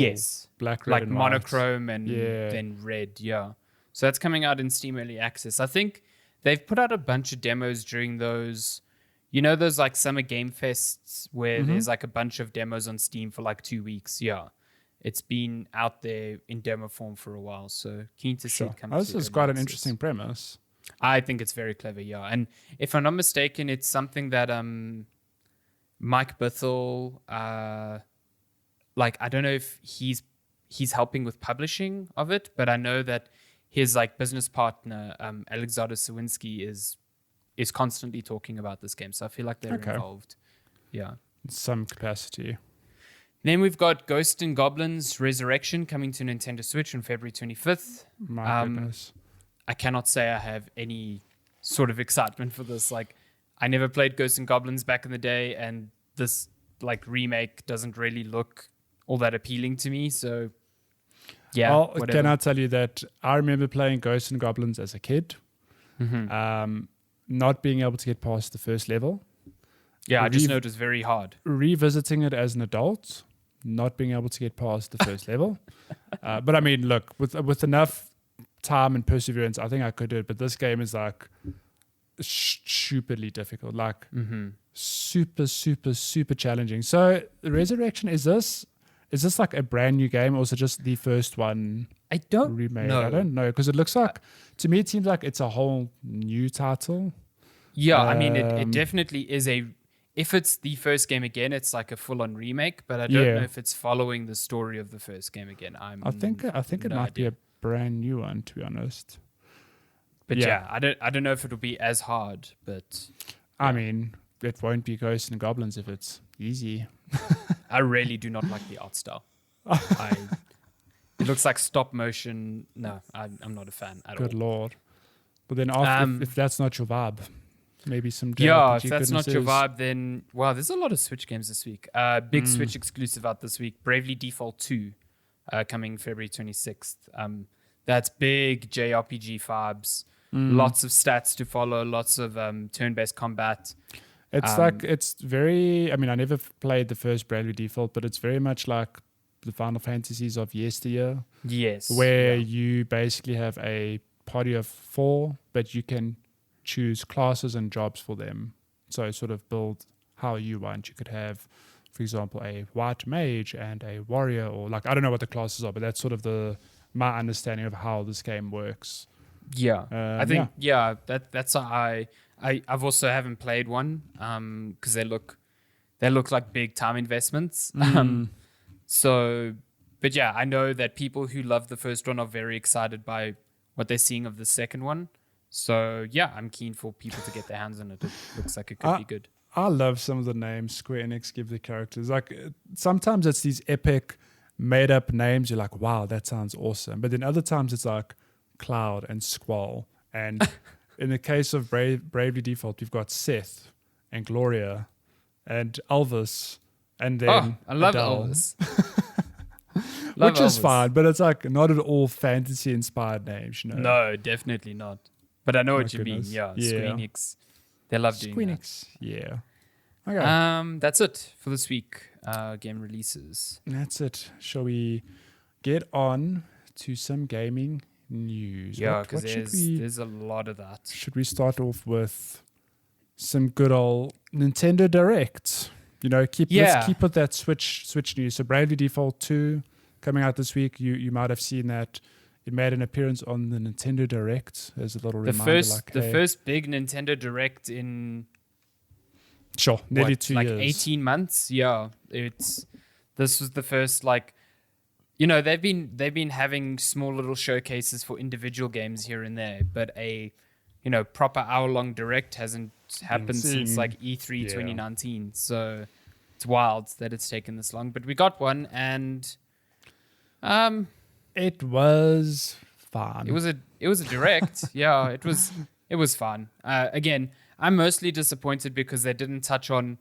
black, red, like and monochrome white. and then red. Yeah, so that's coming out in Steam Early Access. I think they've put out a bunch of demos during those, those like summer game fests where there's like a bunch of demos on Steam for like 2 weeks. Yeah, it's been out there in demo form for a while. So keen to see it come. This is quite an interesting premise. I think it's very clever. Yeah, and if I'm not mistaken, it's something that Mike Bithell, like I don't know if he's helping with publishing of it, but I know that his like business partner Alexander Sawinski is constantly talking about this game, so I feel like they're involved. Yeah, in some capacity. Then we've got Ghosts and Goblins Resurrection coming to Nintendo Switch on February 25th. My goodness, I cannot say I have any sort of excitement for this. Like, I never played Ghosts and Goblins back in the day, and this like remake doesn't really look all that appealing to me. So, yeah. Well, can I tell you that I remember playing Ghosts and Goblins as a kid, not being able to get past the first level. Yeah, I just know it was very hard. Revisiting it as an adult, not being able to get past the first level. But I mean, look, with enough time and perseverance, I think I could do it. But this game is like stupidly difficult, like super challenging. So Resurrection, is this like a brand new game, or is it just the first one? I don't know. I don't know, because it looks like, to me, it seems like it's a whole new title. Yeah, I mean, it definitely is if it's the first game again, it's like a full-on remake, but I don't know if it's following the story of the first game again. I think it might be a brand new one, to be honest. But I don't know if it'll be as hard, but I mean, it won't be Ghosts and Goblins if it's easy. I really do not like the art style. It looks like stop motion. No, I'm not a fan at all. Good lord. But then after, if that's not your vibe, maybe some JRPG if that's not your vibe, then wow, there's a lot of Switch games this week. Big Switch exclusive out this week. Bravely Default 2 coming February 26th. That's big JRPG vibes. Lots of stats to follow, lots of turn-based combat. It's very, I mean, I never played the first Bravely Default, but it's very much like the Final Fantasies of yesteryear. Yes. Where you basically have a party of 4, but you can choose classes and jobs for them. So sort of build how you want. You could have, for example, a white mage and a warrior, or like, I don't know what the classes are, but that's sort of my understanding of how this game works. Yeah, I think that's how I've also haven't played one because they look like big time investments. So, but yeah, I know that people who love the first one are very excited by what they're seeing of the second one. So yeah, I'm keen for people to get their hands on it. It looks like it could be good. I love some of the names Square Enix give the characters. Like sometimes it's these epic made up names. You're like, wow, that sounds awesome. But then other times it's like Cloud, and Squall. And in the case of Bravely Default, we've got Seth and Gloria and Elvis, and then I love Adele. Elvis. Which is fine, but it's like not at all fantasy-inspired names, you know? No, definitely not. But I know what you goodness. mean. Yeah, Yeah. Squeenix. They love doing that. Squeenix, yeah. Okay. That's it for this week. Game releases. That's it. Shall we get on to some gaming news? Yeah, because there's a lot of that. Should we start off with some good old Nintendo Direct? You know, let's keep with that Switch news. So Bravely Default 2 coming out this week. You might have seen that it made an appearance on the Nintendo Direct as a little reminder. The first big Nintendo Direct in nearly 2 years, like 18 months. Yeah, this was the first, like, you know, they've been having small little showcases for individual games here and there, but a proper hour-long Direct hasn't happened since like E3 2019. So it's wild that it's taken this long, but we got one, and it was fun. It was a Direct. Yeah, it was fun. Again, I'm mostly disappointed because they didn't touch on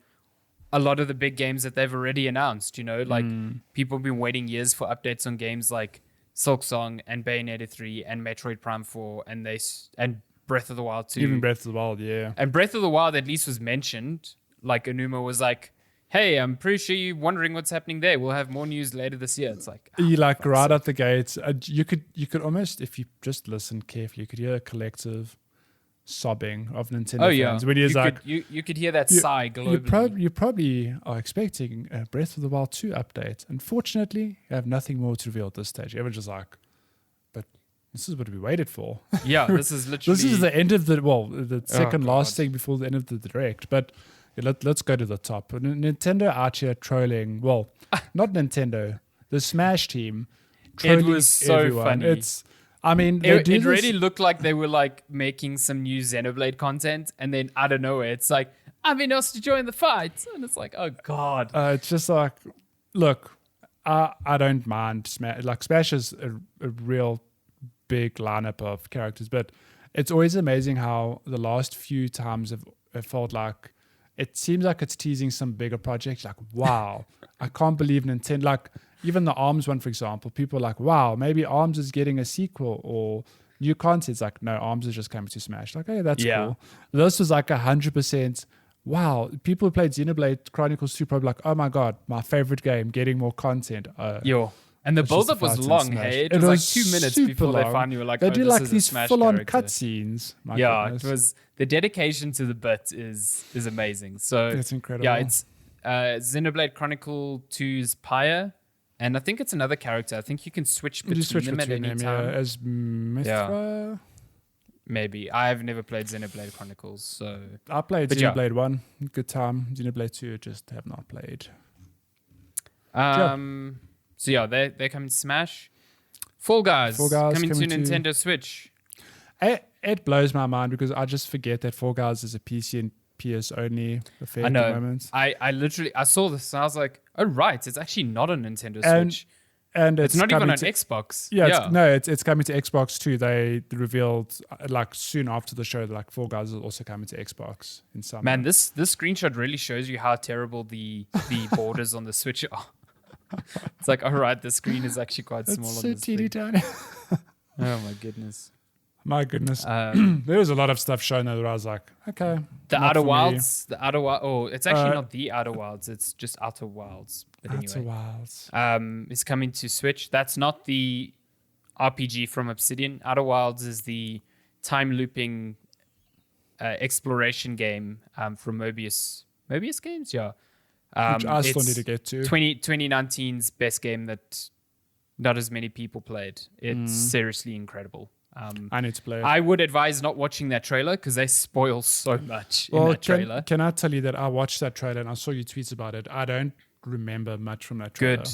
a lot of the big games that they've already announced. You know, like people have been waiting years for updates on games like Silksong and Bayonetta 3 and Metroid Prime 4 and Breath of the Wild 2. Even Breath of the Wild, yeah. And Breath of the Wild at least was mentioned. Like Enuma was like, hey, I'm pretty sure you're wondering what's happening there. We'll have more news later this year. It's like, right out the gates. You could almost, if you just listen carefully, you could hear a collective sobbing of Nintendo fans. When you could hear that sigh globally. You probably are expecting a Breath of the Wild 2 update. Unfortunately, you have nothing more to reveal at this stage. Everyone's just like, but this is what we waited for. Yeah, this is literally... This is the end of the second last thing before the end of the Direct. But let's go to the top. Nintendo out here trolling, well, not Nintendo, the Smash team. It was so everyone. funny. It really looked like they were like making some new Xenoblade content, and then out of nowhere, it's like, I've been asked to join the fight, and it's like, oh god. It's just like, look, I don't mind Smash. Like Smash is a real big lineup of characters, but it's always amazing how the last few times have felt like it seems like it's teasing some bigger project. Like, wow, I can't believe Nintendo. Like, even the ARMS one, for example, people are like, wow, maybe ARMS is getting a sequel or new content. It's like, no, ARMS is just coming to Smash. Like, hey, that's cool. This was like 100%. Wow, people who played Xenoblade Chronicles 2 probably like, oh my god, my favorite game, getting more content. And the build-up was long, hey? It was like 2 minutes before they finally were like, they do like these full-on character. cutscenes. It was, the dedication to the bit is amazing. So it's incredible. Yeah, it's Xenoblade Chronicle 2's Pyre, and I think it's another character. I think you can switch between them at any time. As Mithra? Yeah. Maybe. I've never played Xenoblade Chronicles, so... I played Xenoblade 1. Good time. Xenoblade 2, just have not played. So yeah, they're coming to Smash. Fall Guys coming to Nintendo Switch. It blows my mind because I just forget that Fall Guys is a PC and PS only affair at the moment. I literally saw this and I was like, oh right, it's actually not a Nintendo Switch. And it's not even on Xbox. It's coming to Xbox too. They revealed like soon after the show that like Fall Guys is also coming to Xbox in summer. Man, this screenshot really shows you how terrible the borders on the Switch are. It's like, all right, the screen is actually quite small. It's on so this teeny thing. tiny. Oh my goodness. My goodness. There was a lot of stuff shown there that I was like, okay. The Outer Wilds. It's actually not the Outer Wilds. It's just Outer Wilds. But Outer Wilds. It's coming to Switch. That's not the RPG from Obsidian. Outer Wilds is the time looping exploration game from Mobius Games, yeah. Which I still need to get to. 2019's best game that not as many people played. It's seriously incredible. I need to play it. I would advise not watching that trailer because they spoil so much in that trailer. Can I tell you that I watched that trailer and I saw your tweets about it. I don't remember much from that trailer. Good.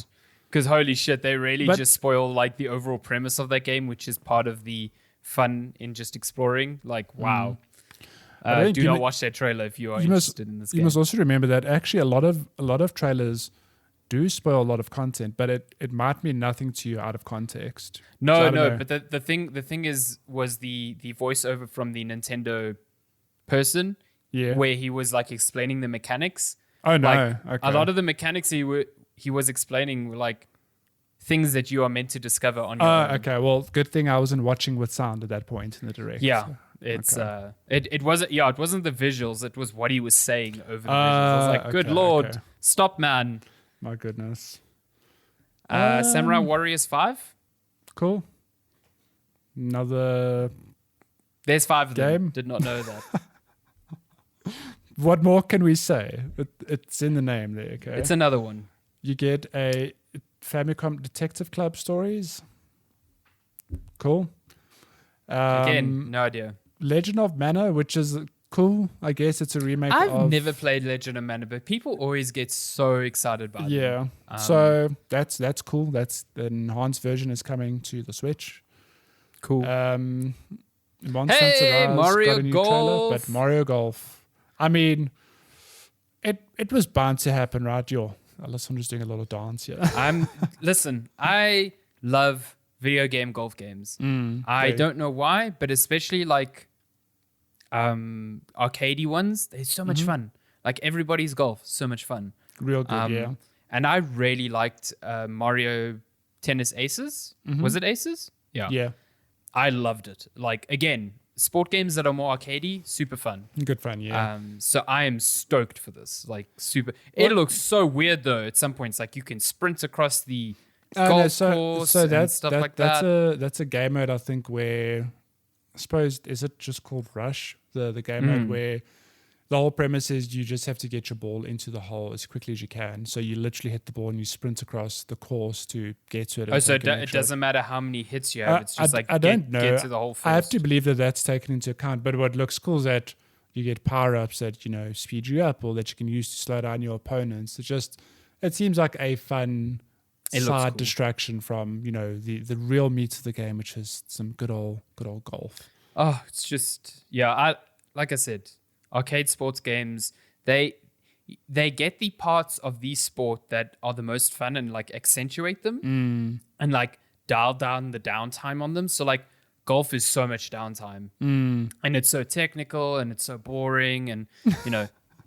Because holy shit, they really just spoil like the overall premise of that game, which is part of the fun in just exploring. Like, wow. Do not watch that trailer if you are interested in this game. You must also remember that actually a lot of trailers do spoil a lot of content, but it might mean nothing to you out of context. No, but the thing was the voiceover from the Nintendo person, where he was like explaining the mechanics. Oh no! Like, okay. A lot of the mechanics he was explaining were like things that you are meant to discover on your own. Okay. Well, good thing I wasn't watching with sound at that point in the direct. Yeah. So. It wasn't the visuals, it was what he was saying over the visuals. I was like, good lord, stop, man. My goodness. Samurai Warriors 5. Cool. Another There's 5 of game. them. Did not know that. What more can we say? It's in the name there, okay? It's another one. You get a Famicom Detective Club stories. Cool. Again, no idea. Legend of Mana, which is cool. I guess it's a remake I've never played Legend of Mana, but people always get so excited about it. Yeah. So that's cool. That's the enhanced version is coming to the Switch. Cool. Monster Hey, Hunter Rise Mario got a new Golf. trailer, but Mario Golf. I mean, it was bound to happen, right? Alessandra's doing a little dance here. Listen, I love video game golf games. I don't know why, but especially like arcadey ones, they're so much fun. Like everybody's golf, so much fun. Real good, yeah. And I really liked Mario Tennis Aces. Was it Aces? Yeah. I loved it. Like, again, sport games that are more arcadey, super fun. Good fun, yeah. So I am stoked for this. Like, super. It looks so weird, though, at some points. Like, you can sprint across the golf course and stuff like that. That's a game mode, I think, where, I suppose, is it just called Rush? The game mode where the whole premise is you just have to get your ball into the hole as quickly as you can. So you literally hit the ball and you sprint across the course to get to it. Oh, so it doesn't matter how many hits you have. It's just I don't know. Get to the hole first. I have to believe that that's taken into account. But what looks cool is that you get power-ups that, speed you up or that you can use to slow down your opponents. It seems like a fun side distraction from, the real meat of the game, which is some good old golf. Oh, it's just, like I said, arcade sports games, they get the parts of the sport that are the most fun and like accentuate them and like dial down the downtime on them. So like golf is so much downtime and it's so technical and it's so boring and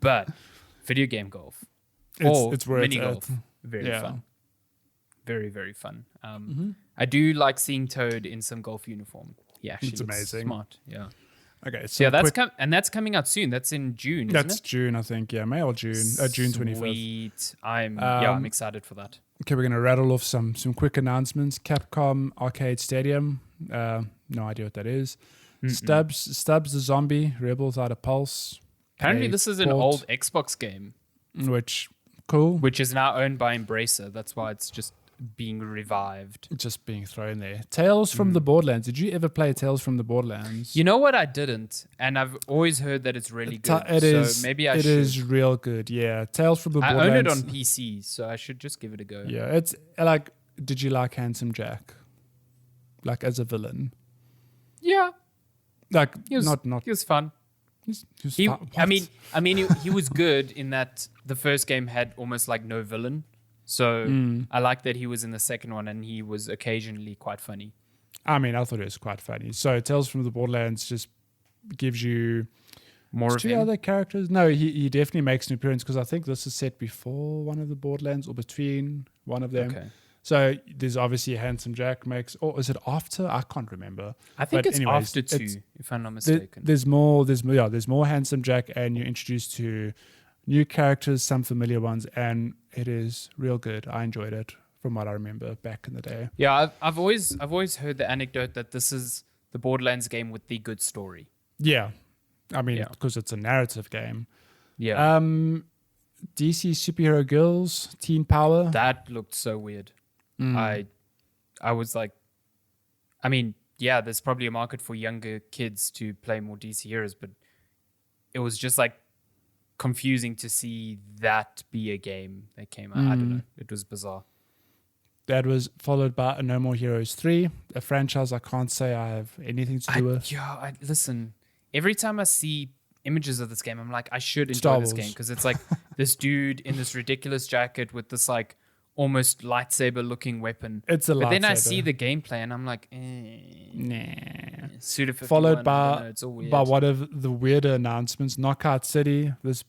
but video game golf it's mini golf, very fun. Very, very fun. I do like seeing Toad in some golf uniform. Yeah, it's amazing. Smart. Yeah. Okay, so that's coming out soon. That's in June. That's isn't it? June, I think. Yeah, May or June. June 25th. Sweet. I'm excited for that. Okay, we're gonna rattle off some quick announcements. Capcom Arcade Stadium. No idea what that is. Stubbs the Zombie Rebels Out of Pulse. Apparently, this is an old Xbox game, which is now owned by Embracer. That's why it's just being revived. Just being thrown there. Tales from the Borderlands. Did you ever play Tales from the Borderlands? You know what? I didn't. And I've always heard that it's really good. Maybe I should. It is real good, yeah. Tales from the Borderlands. I own it on PC, so I should just give it a go. Yeah, it's like, did you like Handsome Jack? Like as a villain? Yeah. Like, he was fun. He was good in that the first game had almost like no villain. So I like that he was in the second one and he was occasionally quite funny. I thought it was quite funny. So Tales from the Borderlands just gives you more of 2 other characters. No, he definitely makes an appearance because I think this is set before one of the Borderlands or between one of them. Okay. So there's obviously Handsome Jack or is it after? I can't remember. I think it's after 2, if I'm not mistaken. There's more Handsome Jack and you're introduced to new characters, some familiar ones, and it is real good. I enjoyed it from what I remember back in the day. Yeah, I've always heard the anecdote that this is the Borderlands game with the good story. Yeah. Because it's a narrative game. Yeah. DC Superhero Girls, Teen Power. That looked so weird. I was like, there's probably a market for younger kids to play more DC heroes, but it was just like confusing to see that be a game that came out. I don't know. It was bizarre. That was followed by No More Heroes 3, a franchise I can't say I have anything to do with. Listen, every time I see images of this game, I'm like, I should enjoy this game because it's like this dude in this ridiculous jacket with this like almost lightsaber-looking weapon. It's a lightsaber. But then I see the gameplay and I'm like, nah. Suda 51, Followed it's all weird. by one of the weirder announcements, Knockout City, this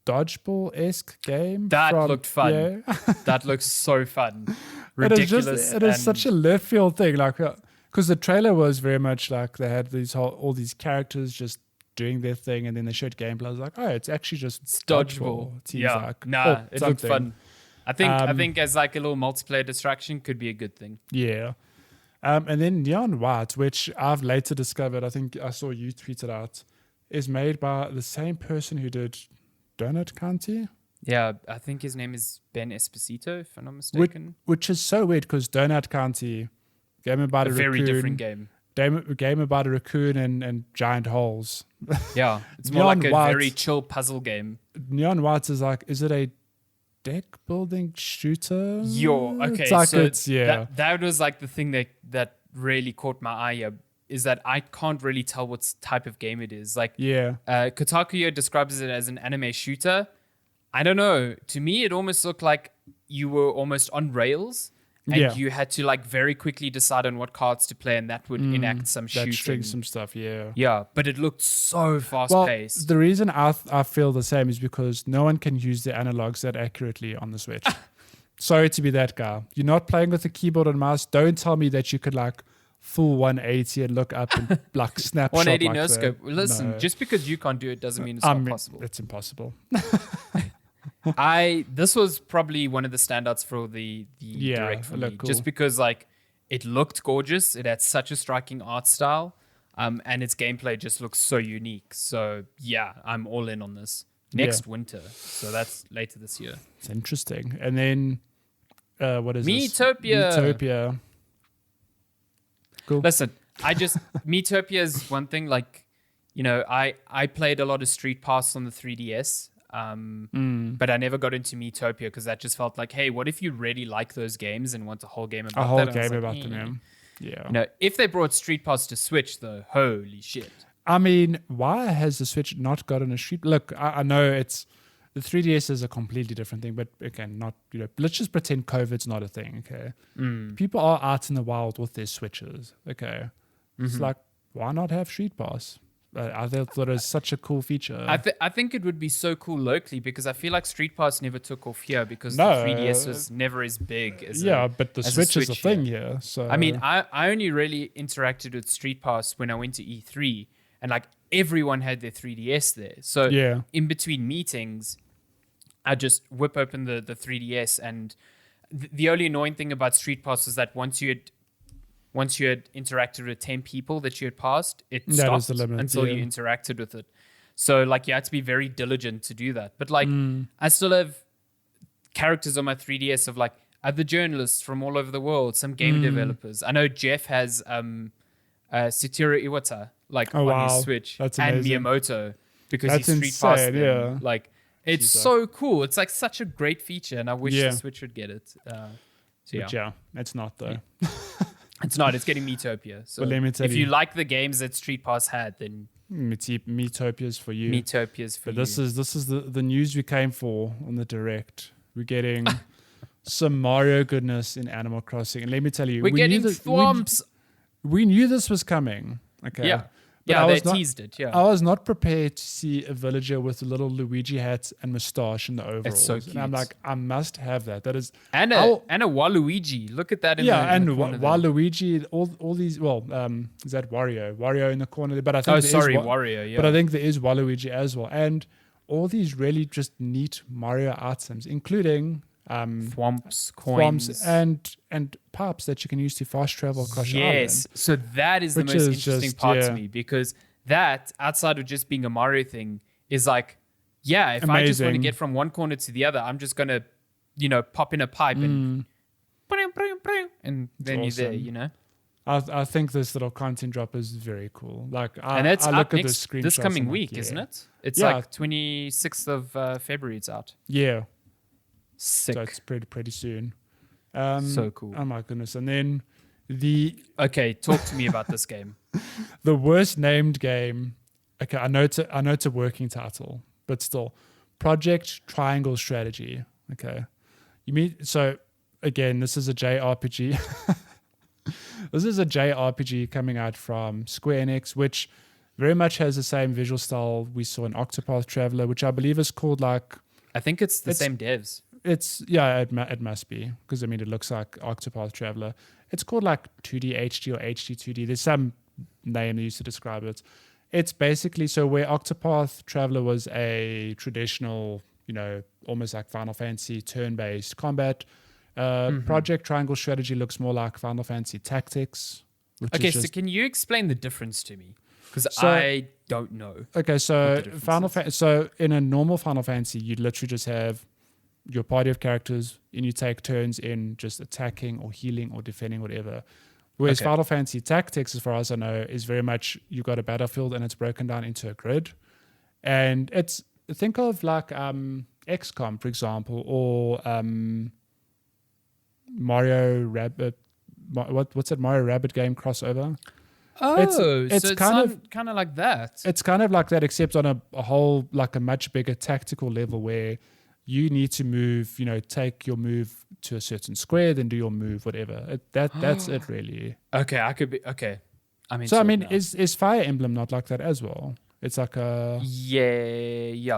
dodgeball-esque game. That looked fun. Yeah. That looks so fun. Ridiculous. It is such a left field thing, like, because the trailer was very much like they had all these characters just doing their thing, and then they showed gameplay. I was like, oh, it's actually just dodgeball. It seems like, it looked fun. I think as like a little multiplayer distraction could be a good thing. Yeah. And then Neon White, which I've later discovered, I think I saw you tweet it out, is made by the same person who did Donut County. Yeah, I think his name is Ben Esposito, if I'm not mistaken. Which is so weird because Donut County, game about a very raccoon, different game. Game about a raccoon and giant holes. Yeah, it's more like a very chill puzzle game. Neon White is like, is it a deck building shooter? Okay, it's like so that was like the thing that really caught my eye here, is that I can't really tell what type of game it is. Like, Kotaku describes it as an anime shooter. I don't know. To me, it almost looked like you were almost on rails, and you had to like very quickly decide on what cards to play, and that would enact some shooting. String some stuff, yeah. Yeah, but it looked so fast paced. The reason I feel the same is because no one can use the analogs that accurately on the Switch. Sorry to be that guy. You're not playing with a keyboard and mouse. Don't tell me that you could like full 180 and look up and like snapshot 180 like no scope. Listen, just because you can't do it doesn't mean it's not possible. It's impossible. This was probably one of the standouts for the Direct for me, cool. Just because like it looked gorgeous, it had such a striking art style, and its gameplay just looks so unique. So yeah, I'm all in on this next winter. So that's later this year. It's interesting. And then what is Miitopia? Miitopia. Cool. Listen, Miitopia is one thing. Like, you know, I played a lot of Street Pass on the 3DS. But I never got into Miitopia because that just felt like, hey, what if you really like those games and want a whole game about them? Yeah. You know, if they brought Street Pass to Switch, though, holy shit. I mean, why has the Switch not gotten a Street? Look, I know it's the 3DS is a completely different thing, but again, not, you know, let's just pretend COVID's not a thing. Okay, people are out in the wild with their Switches. Okay, it's like, why not have Street Pass? I thought it was such a cool feature. I think it would be so cool locally because I feel like Street Pass never took off here because the 3DS was never as big as but the Switch is a thing here. So I mean, I only really interacted with Street Pass when I went to E3, and like everyone had their 3DS there. So in between meetings, I just whip open the 3DS, and the only annoying thing about Street Pass is that once you had interacted with 10 people that you had passed, it stopped until you interacted with it. So like you had to be very diligent to do that. But like I still have characters on my 3DS of like other journalists from all over the world, some game developers. I know Jeff has Satoru Iwata on his Switch. That's and amazing. Miyamoto because he's Street Pass them. Yeah. Like it's so cool. It's like such a great feature, and I wish the Switch would get it. It's not though. It's not. It's getting Miitopia. So well, let me tell if you like the games that Street Pass had, then Miitopia's for you. Miitopia's for you. This is the news we came for on the Direct. We're getting some Mario goodness in Animal Crossing, and let me tell you, we're getting thwomps. We knew this was coming. Okay. Yeah. Yeah, they teased it. Yeah, I was not prepared to see a villager with a little Luigi hat and moustache in the overalls. It's so cute. And I'm like, I must have that. That is and a Waluigi. Look at that. Waluigi. All these. Well, is that Wario? Wario in the corner there. But I think Wario. Yeah. But I think there is Waluigi as well, and all these really just neat Mario items, including thwomps, coins, and pipes that you can use to fast travel across your island. Yes, so that is the most interesting part to me, because that, outside of just being a Mario thing, is like, if amazing. I just want to get from one corner to the other, I'm just gonna, pop in a pipe and then awesome. You're there, I think this little content drop is very cool. Like, and it's I look up at this coming week, isn't it? It's like 26th of February. It's out. Yeah. Sick. So it's pretty soon. So cool. Oh my goodness. And then okay, talk to me about this game. The worst named game. Okay, I know it's a working title, but still, Project Triangle Strategy. Okay, You mean so? Again, this is a JRPG. This is a JRPG coming out from Square Enix, which very much has the same visual style we saw in Octopath Traveler, which I believe is called like. I think it's the same devs. It must be, because I mean it looks like Octopath Traveler. It's called like 2D HD or HD 2D. There's some name they used to describe it. It's basically so where Octopath Traveler was a traditional, almost like Final Fantasy turn-based combat. Project Triangle Strategy looks more like Final Fantasy Tactics. Okay, so can you explain the difference to me? Because I don't know. Okay, so so in a normal Final Fantasy, you'd literally just have your party of characters and you take turns in just attacking or healing or defending, whatever. Whereas Final Fantasy Tactics, as far as I know, is very much you've got a battlefield and it's broken down into a grid. And it's, think of like XCOM, for example, or Mario Rabbit. What's that Mario Rabbit game crossover? Oh, it's kind of like that. It's kind of like that, except on a whole, like a much bigger tactical level where you need to move, take your move to a certain square, then do your move, whatever. That's it, really. Okay, I could be okay. Is Fire Emblem not like that as well? It's like a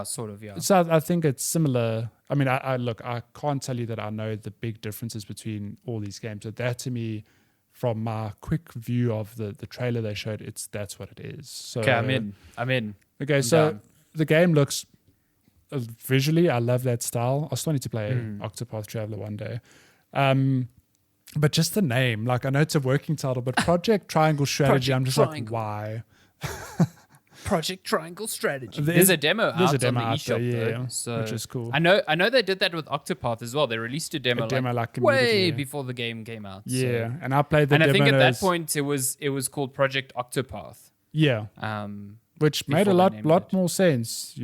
sort of, yeah. So I think it's similar. I mean, I can't tell you that I know the big differences between all these games. But that to me, from my quick view of the trailer they showed, that's what it is. So okay, I'm in. Okay, so the game looks visually, I love that style. I still need to play Octopath Traveler one day. But just the name, like I know it's a working title, but Project Triangle Strategy, I'm just like, why? Project Triangle Strategy. There's a demo out on the eShop, so which is cool. I know they did that with Octopath as well. They released a demo like way before the game came out. Yeah, so. And I played the demo. And I think at that point it was called Project Octopath. Yeah. Which made a lot more sense,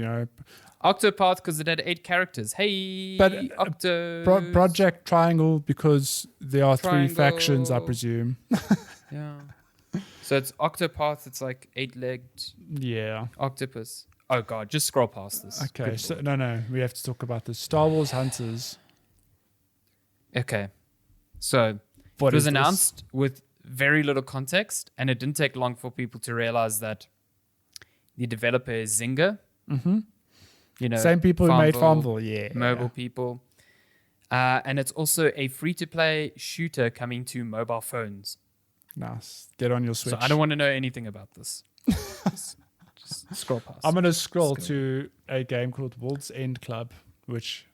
Octopath because it had 8 characters. Hey, but Project Triangle because there are 3 factions, I presume. Yeah. So it's Octopath. It's like 8-legged. Yeah. Octopus. Oh god, just scroll past this. Okay. So no, we have to talk about this. Star Wars Hunters. Okay. So it was announced with very little context, and it didn't take long for people to realize that the developer is Zynga. Mm-hmm. Same people who made Farmville, yeah. Mobile people. And it's also a free-to-play shooter coming to mobile phones. Nice. Get on your Switch. So I don't want to know anything about this. just scroll past. I'm going to scroll to a game called World's End Club, which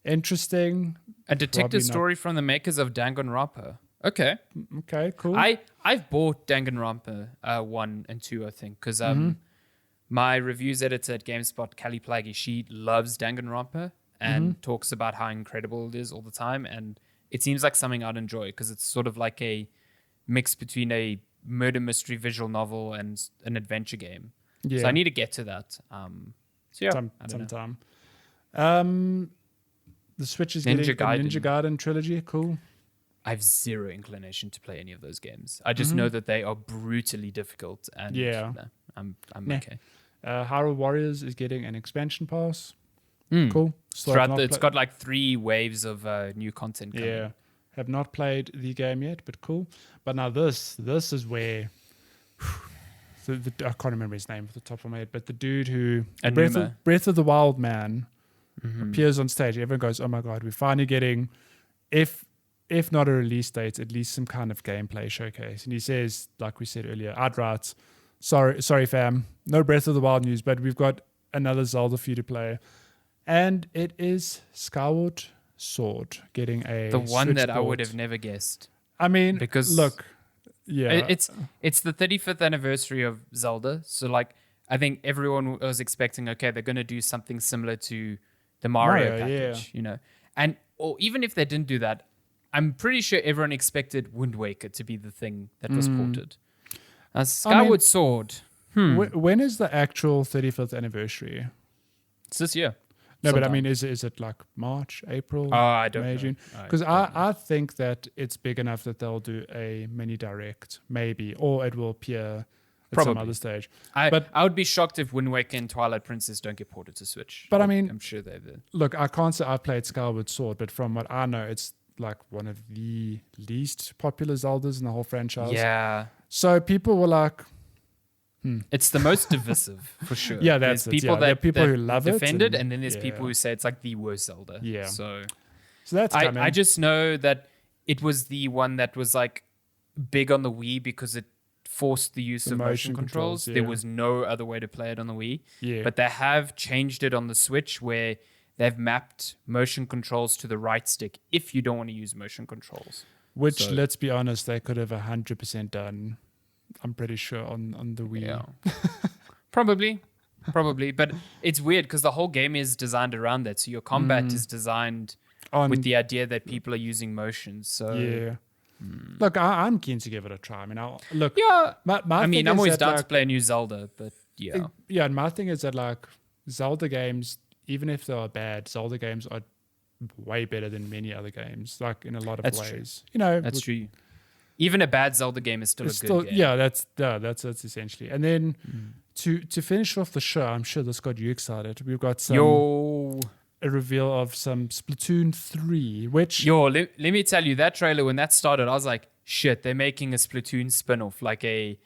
interesting. A detective story from the makers of Danganronpa. Okay, cool. I've bought Danganronpa 1 and 2, I think, because my reviews editor at GameSpot, Callie Plaggy, she loves Danganronpa and talks about how incredible it is all the time. And it seems like something I'd enjoy because it's sort of like a mix between a murder mystery visual novel and an adventure game. Yeah. So I need to get to that. Sometime. The Switch is getting the Ninja Gaiden trilogy. Cool. I have zero inclination to play any of those games. I just know that they are brutally difficult. And I'm okay. Hyrule Warriors is getting an expansion pass. Cool. It's got like 3 waves of new content coming. Yeah. Have not played the game yet, but cool. But now this is where I can't remember his name off the top of my head, but the dude who Breath of the Wild man appears on stage. Everyone goes, "Oh my god, we're finally getting if not a release date, at least some kind of gameplay showcase." And he says, like we said earlier, outright, sorry fam, no Breath of the Wild news, but we've got another Zelda for you to play. And it is Skyward Sword getting the one that I would have never guessed. I mean, because look, yeah, it's the 35th anniversary of Zelda, so like I think everyone was expecting, okay, they're going to do something similar to the Mario package, or even if they didn't do that, I'm pretty sure everyone expected Wind Waker to be the thing that was ported. Skyward Sword. When is the actual 35th anniversary? It's this year. No, but I mean, is it like March, April, I don't know. June? Because I think that it's big enough that they'll do a mini direct, maybe, or it will appear. at some other stage. I would be shocked if Wind Waker and Twilight Princess don't get ported to Switch. But I mean, I'm sure they will. Look, I can't say I've played Skyward Sword, but from what I know, it's like one of the least popular Zeldas in the whole franchise. Yeah. So people were like, It's the most divisive, for sure. Yeah, that's there's people there are people who love defend it. and then there's people who say it's like the worst Zelda. Yeah. So that's coming. I just know that it was the one that was like big on the Wii because it forced the use of motion controls. There was no other way to play it on the Wii. Yeah. But they have changed it on the Switch where they've mapped motion controls to the right stick if you don't want to use motion controls. Which, let's be honest, they could have 100% done, I'm pretty sure, on the Wii. Yeah. Probably. But it's weird because the whole game is designed around that. So your combat is designed with the idea that people are using motion. So yeah. Look, I'm keen to give it a try. I mean, I'm always down to play a new Zelda, but yeah. Yeah, and my thing is that like Zelda games, even if they are bad, Zelda games are way better than many other games, like in a lot of ways. True. You know, that's true. Even a bad Zelda game is still a good game. Yeah, that's essentially. And then to finish off the show, I'm sure this got you excited. We've got a reveal of some Splatoon 3, which... let me tell you, that trailer, when that started, I was like, shit, they're making a Splatoon spin-off, like a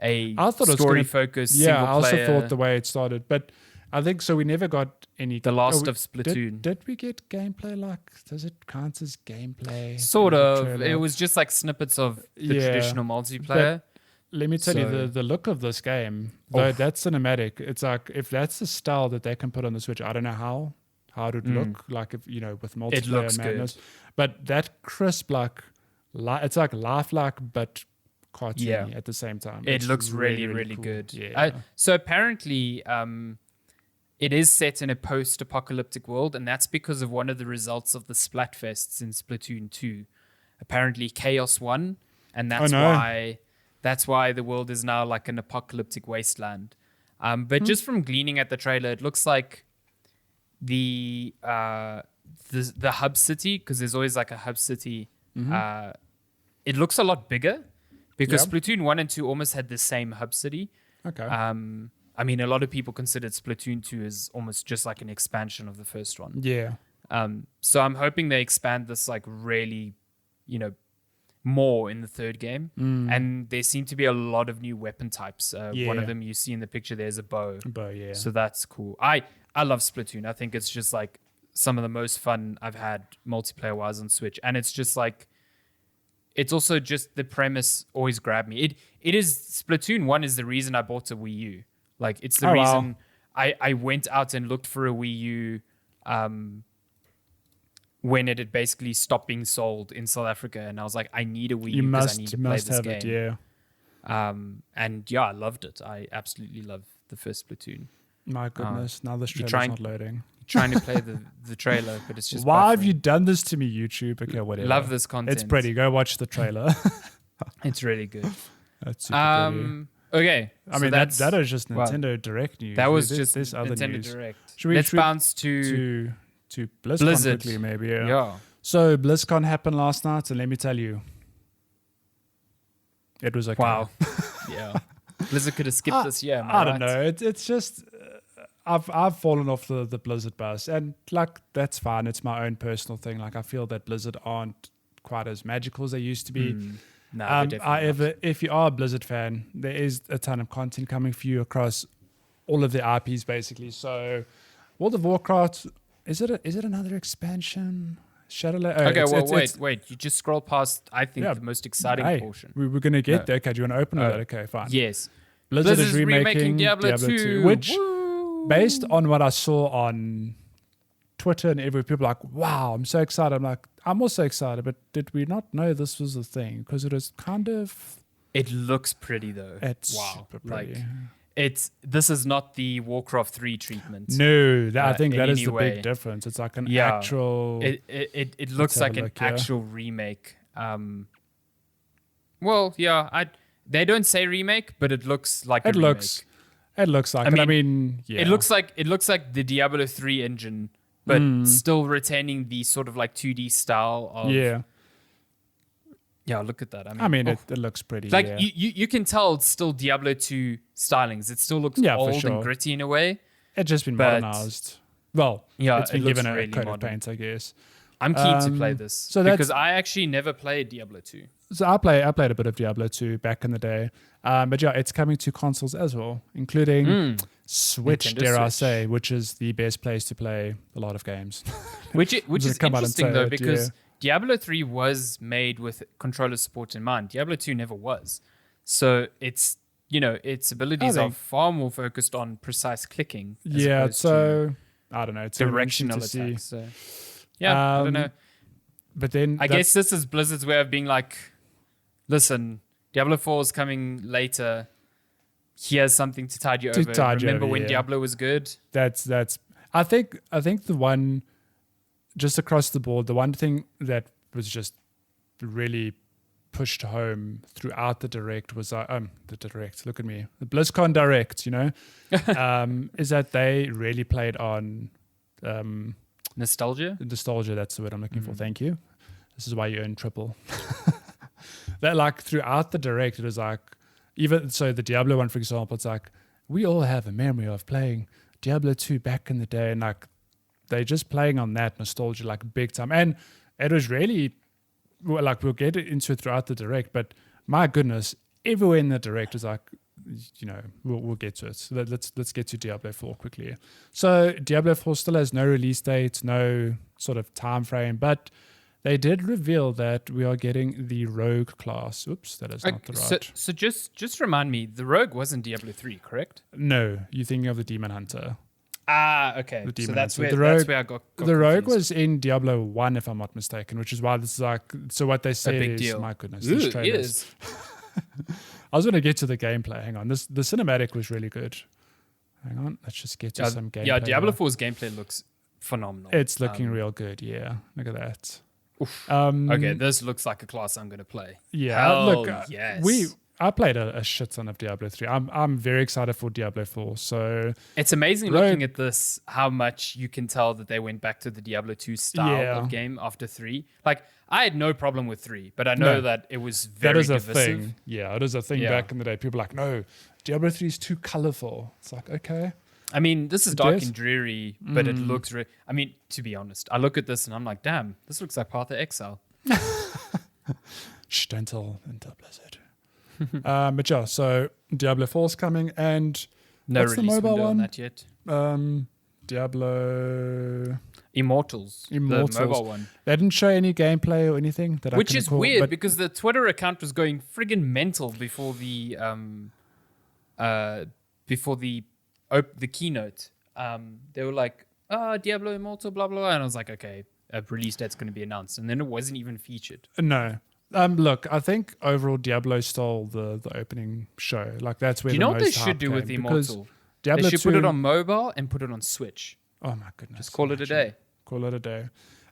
story-focused single player. Yeah, I also thought the way it started, but I think so we never got any... The Last of Splatoon. Did we get gameplay? Like, does it count as gameplay? Sort of. It was just like snippets of the traditional multiplayer. But let me tell you, the look of this game, though that's cinematic, it's like, if that's the style that they can put on the Switch, I don't know how it would look, like, if with multiplayer it looks madness. good. But that crisp, like, it's like lifelike, but cartoony at the same time. It looks really, really cool. good. Yeah. So apparently... it is set in a post-apocalyptic world, and that's because of one of the results of the Splatfests in Splatoon 2. Apparently, Chaos won, and that's why the world is now like an apocalyptic wasteland. But just from gleaning at the trailer, it looks like the hub city, because there's always like a hub city. It looks a lot bigger because Splatoon 1 and 2 almost had the same hub city. Okay. I mean, a lot of people considered Splatoon 2 as almost just like an expansion of the first one. Yeah. So I'm hoping they expand this like really, more in the third game. And there seem to be a lot of new weapon types. One of them you see in the picture, there's a bow. Yeah. So that's cool. I love Splatoon. I think it's just like some of the most fun I've had multiplayer-wise on Switch. And it's just like, it's also just the premise always grabbed me. It is, Splatoon 1 is the reason I bought a Wii U. Like, it's the reason I went out and looked for a Wii U when it had basically stopped being sold in South Africa. And I was like, I need a Wii U because I need to play this game. And I loved it. I absolutely love the first Splatoon. My goodness, now this trailer's not loading. Trying to play the trailer, but it's just why have you done this to me, YouTube? Okay, whatever. Love this content. It's pretty. Go watch the trailer. It's really good. That's super pretty. Okay. I mean, that is just Nintendo Direct news. That was just this other Nintendo news. Direct. Let's bounce to BlizzCon Blizzard. quickly, maybe. Yeah. So BlizzCon happened last night, and let me tell you, it was okay. Wow. Yeah. Blizzard could have skipped this year. I don't know. It's just I've fallen off the Blizzard bus, and like that's fine. It's my own personal thing. Like I feel that Blizzard aren't quite as magical as they used to be. No, however, if you are a Blizzard fan, there is a ton of content coming for you across all of the IPs, basically. So, World of Warcraft, is it another expansion? Shadowlands. Wait. You just scrolled past, I think, the most exciting portion. We were going to get there. Okay, do you want to open with that? Okay, fine. Yes. Blizzard is remaking Diablo 2, which, based on what I saw on Twitter and every people are like, wow, I'm so excited. I'm like, I'm also excited, but did we not know this was a thing? Because it was kind of... It looks pretty, though. It's super pretty. This is not the Warcraft 3 treatment. No, I think that is the big difference. It's like an actual... It looks like an actual remake. They don't say remake, but it looks like a remake. It looks like it. I mean, yeah. It looks like the Diablo 3 engine, but still retaining the sort of like 2D style of... Yeah, look at that. It looks pretty. Like yeah. you can tell it's still Diablo 2 stylings. It still looks old and gritty in a way. It's just been modernized. Well, it's been given a coat of paint, I guess. I'm keen to play this because I actually never played Diablo 2. So I played a bit of Diablo 2 back in the day. But yeah, it's coming to consoles as well, including Switch, Nintendo dare I Switch. say, which is the best place to play a lot of games. Which is interesting though, because Diablo 3 was made with controller support in mind. Diablo 2 never was. So its abilities are far more focused on precise clicking. Yeah, so I don't know. It's directional attacks. So. Yeah, I don't know. But then I guess this is Blizzard's way of being like, listen, Diablo 4 is coming later. Here's something to tide you over. Remember when Diablo was good? That's. I think the one, just across the board, the one thing that was just really pushed home throughout the Direct was the Direct. Look at me, the BlizzCon Direct. Is that they really played on nostalgia. Nostalgia. That's the word I'm looking for. Thank you. This is why you earn triple. That like throughout the Direct, it was like, even so the Diablo one, for example, it's like we all have a memory of playing Diablo 2 back in the day, and like they're just playing on that nostalgia like big time. And it was really like, we'll get into it throughout the Direct, but my goodness, everywhere in the Direct is like, we'll get to it. So let's get to Diablo 4 quickly. So Diablo 4 still has no release date, no sort of time frame, but they did reveal that we are getting the Rogue class. Oops, that is not the right. So just remind me, the Rogue wasn't Diablo 3, correct? No, you're thinking of the Demon Hunter. Okay. So that's where I got the Rogue was in Diablo 1, if I'm not mistaken, which is why this is like, so what they said is, deal. My goodness, these trailers. I was going to get to the gameplay. Hang on. The cinematic was really good. Hang on. Let's just get to some gameplay. Yeah, Diablo 4's gameplay looks phenomenal. It's looking real good, yeah. Look at that. Okay, this looks like a class I'm going to play. Yeah, yes. I played a shit ton of Diablo 3. I'm very excited for Diablo 4. So it's amazing looking at this, how much you can tell that they went back to the Diablo 2 style of game after 3. Like, I had no problem with 3, but I know that it was very divisive. That is a thing. Yeah, it is a thing back in the day. People are like, no, Diablo 3 is too colorful. It's like, okay. I mean, this is dark and dreary, but it looks... to be honest, I look at this and I'm like, damn, this looks like Path of Exile. Shh, don't tell Blizzard. But yeah, so Diablo 4 is coming, and no what's the mobile one? On that yet. Diablo Immortals, the mobile one. They didn't show any gameplay or anything which is weird because the Twitter account was going friggin' mental before the keynote. They were like, Diablo Immortal, blah blah blah, and I was like, okay, a release date's going to be announced, and then it wasn't even featured. No. Look, I think overall Diablo stole the opening show. Like, that's where. Do you know what they should do with the Immortal? Diablo they should put it on mobile and put it on Switch. Oh my goodness! Just call it a day. Call it a day.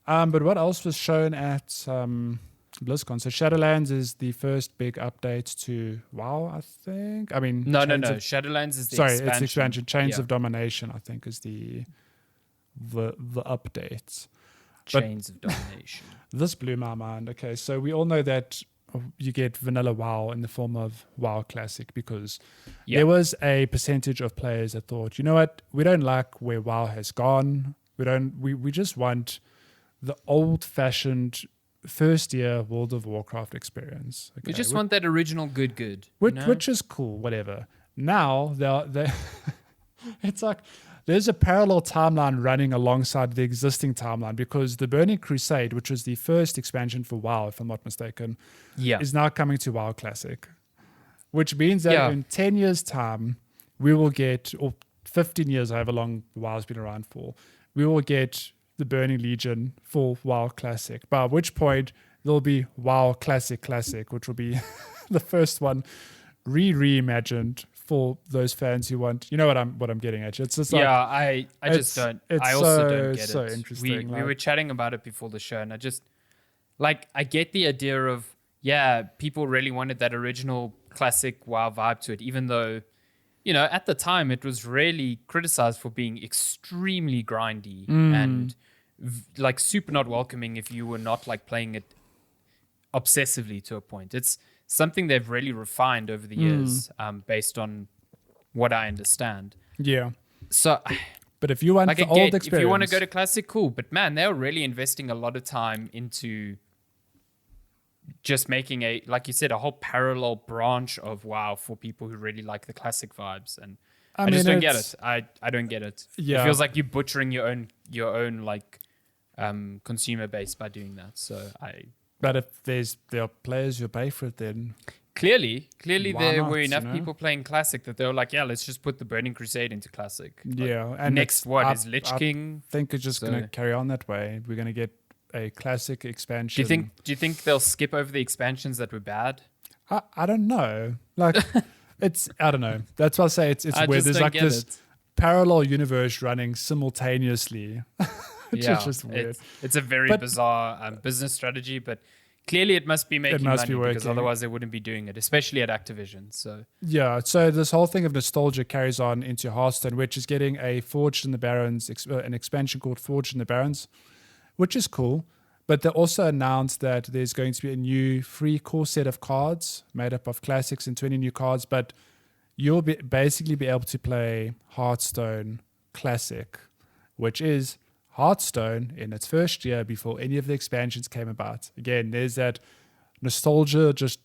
But what else was shown at BlizzCon? So Shadowlands is the first big update to WoW, I think. I mean, no. Shadowlands is the expansion. It's the expansion. Chains of Domination, I think, is the update. Chains of Domination. This blew my mind. Okay, so we all know that you get vanilla WoW in the form of WoW Classic because there was a percentage of players that thought, you know what, we don't like where WoW has gone. We just want the old-fashioned first-year World of Warcraft experience. Okay? We just want that original good. Which is cool, whatever. Now, they it's like... There's a parallel timeline running alongside the existing timeline because the Burning Crusade, which was the first expansion for WoW, if I'm not mistaken, is now coming to WoW Classic, which means that in 10 years' time, we will get, or 15 years, however long WoW's been around for, we will get the Burning Legion for WoW Classic, by which point there'll be WoW Classic, which will be the first one reimagined for those fans who want, you know what I'm getting at. It's just like, I just don't. I also don't get so it. Interesting. We were chatting about it before the show, and I just I get the idea of people really wanted that original classic WoW vibe to it, even though at the time it was really criticized for being extremely grindy and super not welcoming if you were not playing it obsessively to a point. It's something they've really refined over the years, based on what I understand. Yeah. So, but if you want the old experience, if you want to go to classic, cool. But man, they're really investing a lot of time into just making like you said, a whole parallel branch of WoW for people who really like the classic vibes. And I just don't get it. I don't get it. Yeah. It feels like you're butchering your own like consumer base by doing that. So But if there are players who pay for it, then clearly there were enough people playing classic that they were like, yeah, let's just put the Burning Crusade into classic. Yeah, and next is Lich King. I think it's just going to carry on that way. We're going to get a classic expansion. Do you think they'll skip over the expansions that were bad? I don't know. Like I don't know. That's why I say it's weird. There's like this parallel universe running simultaneously. It's just weird. It's a very bizarre business strategy, but clearly it must be making money because otherwise they wouldn't be doing it, especially at Activision. So so this whole thing of nostalgia carries on into Hearthstone, which is getting a Forged in the Barrens, an expansion called Forged in the Barrens, which is cool. But they also announced that there's going to be a new free core set of cards made up of classics and 20 new cards, but you'll basically be able to play Hearthstone Classic, which is Hearthstone in its first year before any of the expansions came about. Again, there's that nostalgia just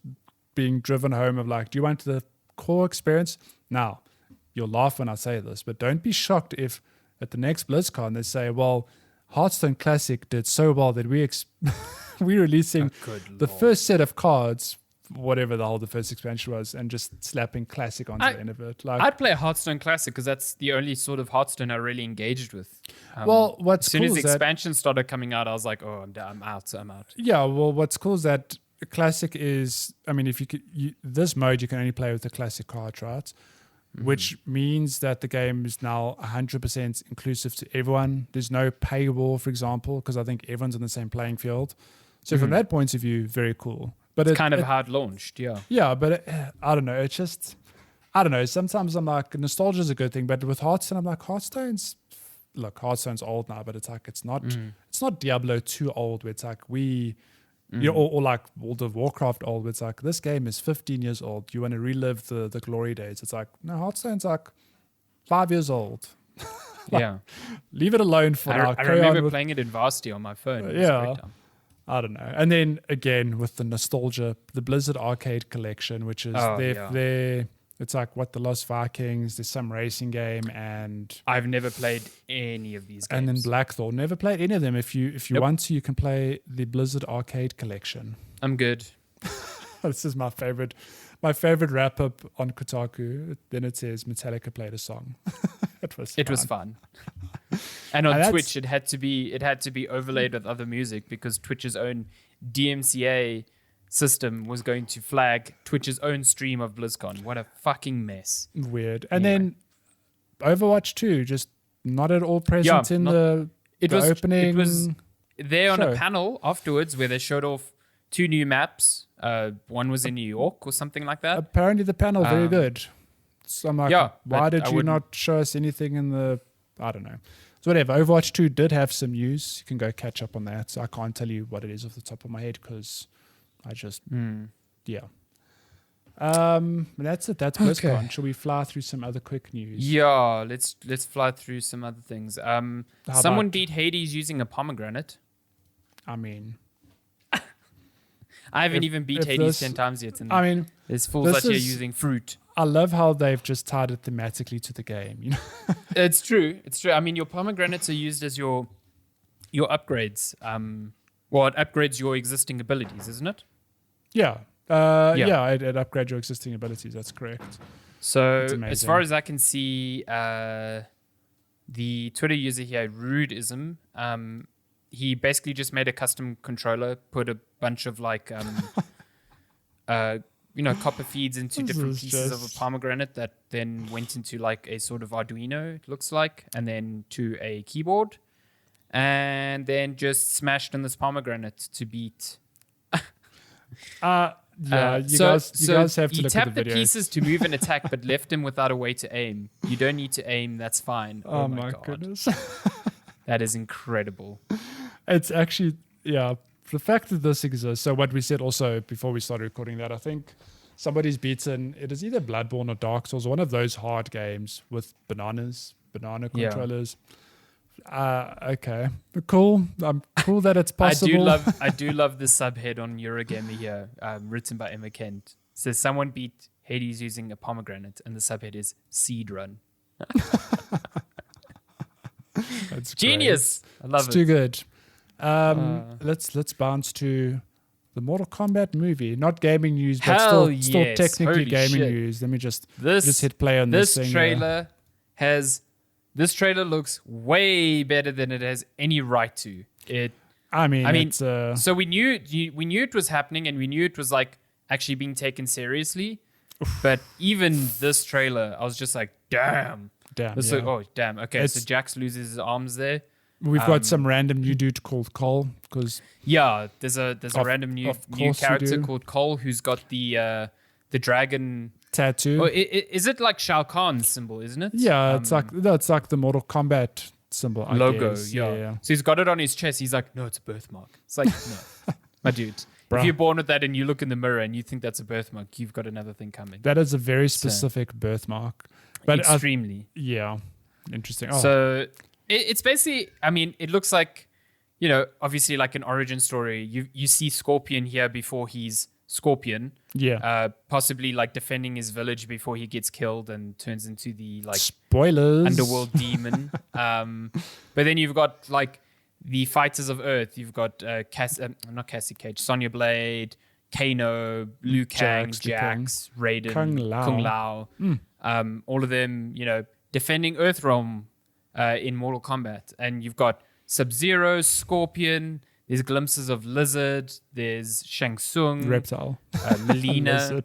being driven home of like, do you want the core experience? Now, you'll laugh when I say this, but don't be shocked if at the next BlizzCon they say, well, Hearthstone Classic did so well that we're releasing the first set of cards, whatever the first expansion was, and just slapping Classic onto the end of it. Like, I'd play Hearthstone Classic because that's the only sort of Hearthstone I really engaged with. What's as soon cool as the is expansion started coming out, I was like, oh, I'm out. Yeah, well, what's cool is that Classic is, I mean, if this mode you can only play with the Classic cards, right? Mm-hmm. Which means that the game is now 100% inclusive to everyone. There's no paywall, for example, because I think everyone's on the same playing field. So from that point of view, very cool. But it's kind of hard launched, yeah. Yeah, but I don't know. It's just, I don't know. Sometimes I'm like, nostalgia is a good thing, but with Hearthstone, I'm like, Hearthstone's old now, but it's like, it's not Diablo 2 old, where it's like or like World of Warcraft old, where it's like, this game is 15 years old. You want to relive the glory days. It's like, no, Hearthstone's like 5 years old. Leave it alone for now. I remember playing it in Varsity on my phone. I don't know. And then again with the nostalgia, the Blizzard Arcade Collection, which is it's like the Lost Vikings, there's some racing game, and I've never played any of these games. And then Blackthorn, never played any of them. If you want to, you can play the Blizzard Arcade Collection. I'm good. This is my favorite wrap up on Kotaku. Then it says Metallica played a song. It was fun. And on Twitch, it had to be overlaid with other music because Twitch's own DMCA system was going to flag Twitch's own stream of BlizzCon. What a fucking mess. Weird. And then Overwatch 2, just not at all present in the opening. It was there on a panel afterwards where they showed off 2 new maps. One was in New York or something like that. Apparently the panel very good. So I'm like, why did you not show us anything in the... I don't know. So whatever, Overwatch 2 did have some news. You can go catch up on that. So I can't tell you what it is off the top of my head because I just... That's it. That's BlizzCon. Shall we fly through some other quick news? Yeah, let's fly through some other things. Someone beat Hades using a pomegranate. I mean... I haven't even beat Hades 10 times yet. And there's fools out here using fruit. I love how they've just tied it thematically to the game. You know, It's true. I mean, your pomegranates are used as your upgrades. It upgrades your existing abilities, isn't it? Yeah. It upgrades your existing abilities. That's correct. So as far as I can see, the Twitter user here, Rudeism, he basically just made a custom controller, put a bunch of copper feeds into different pieces of a pomegranate that then went into like a sort of Arduino, it looks like, and then to a keyboard, and then just smashed in this pomegranate to beat. You guys have to look at the video. You tap the pieces to move and attack, but left him without a way to aim. You don't need to aim. That's fine. Oh my goodness. That is incredible. It's actually, the fact that this exists. So what we said also before we started recording that, I think somebody's beaten. It is either Bloodborne or Dark Souls, one of those hard games with banana controllers. Okay, cool. I'm cool that it's possible. I do love the subhead on Eurogamer here, written by Emma Kent. It says someone beat Hades using a pomegranate, and the subhead is Seed Run. That's genius. Great. I love it. It's too good. Let's bounce to the Mortal Kombat movie. Not gaming news, but still technically Holy gaming shit. news. Let me just hit play on this thing. This trailer looks way better than it has any right to. So we knew it was happening, and we knew it was like actually being taken seriously. But even this trailer, I was just like, damn. Damn. Okay, so Jax loses his arms there. We've got some random new dude called Cole. There's a random new character called Cole who's got the dragon tattoo. Oh, is it like Shao Kahn's symbol, isn't it? Yeah, it's like the Mortal Kombat symbol logo. Guess. Yeah. So he's got it on his chest. He's like, no, it's a birthmark. It's like, no, my dude. Bruh. If you're born with that and you look in the mirror and you think that's a birthmark, you've got another thing coming. That is a very specific birthmark. But extremely. Interesting. So it's basically, it looks like, obviously like an origin story. You see Scorpion here before he's Scorpion. Yeah. Possibly like defending his village before he gets killed and turns into the like spoilers underworld demon. But then you've got like the Fighters of Earth. You've got not Cassie Cage, Sonya Blade, Kano, Liu Kang, Jax, Raiden, Kung Lao. All of them, defending Earthrealm in Mortal Kombat. And you've got Sub-Zero, Scorpion. There's glimpses of Lizard. There's Shang Tsung, Reptile, Melina.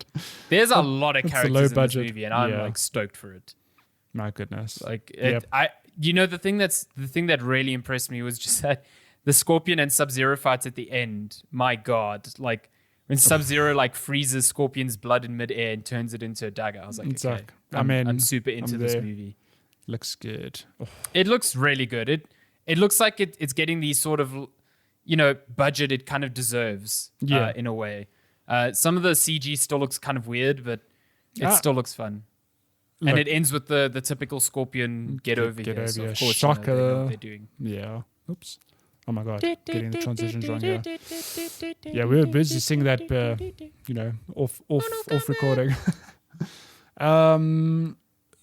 There's a lot of characters in this movie, and I'm like stoked for it. My goodness! Like the thing that really impressed me was just that the Scorpion and Sub-Zero fights at the end. My God, like when Sub-Zero like freezes Scorpion's blood in midair and turns it into a dagger. I was like, okay, I'm super into this movie. Looks good. It looks really good. It looks like it's getting these sort of budget it kind of deserves in a way. Some of the CG still looks kind of weird, but it still looks fun. Look, and it ends with the typical Scorpion get over here. So of course, shocker. They know what they're doing. Yeah. Oops. Oh my God. Getting the transitions wrong here. Yeah, we were busy singing that, off recording.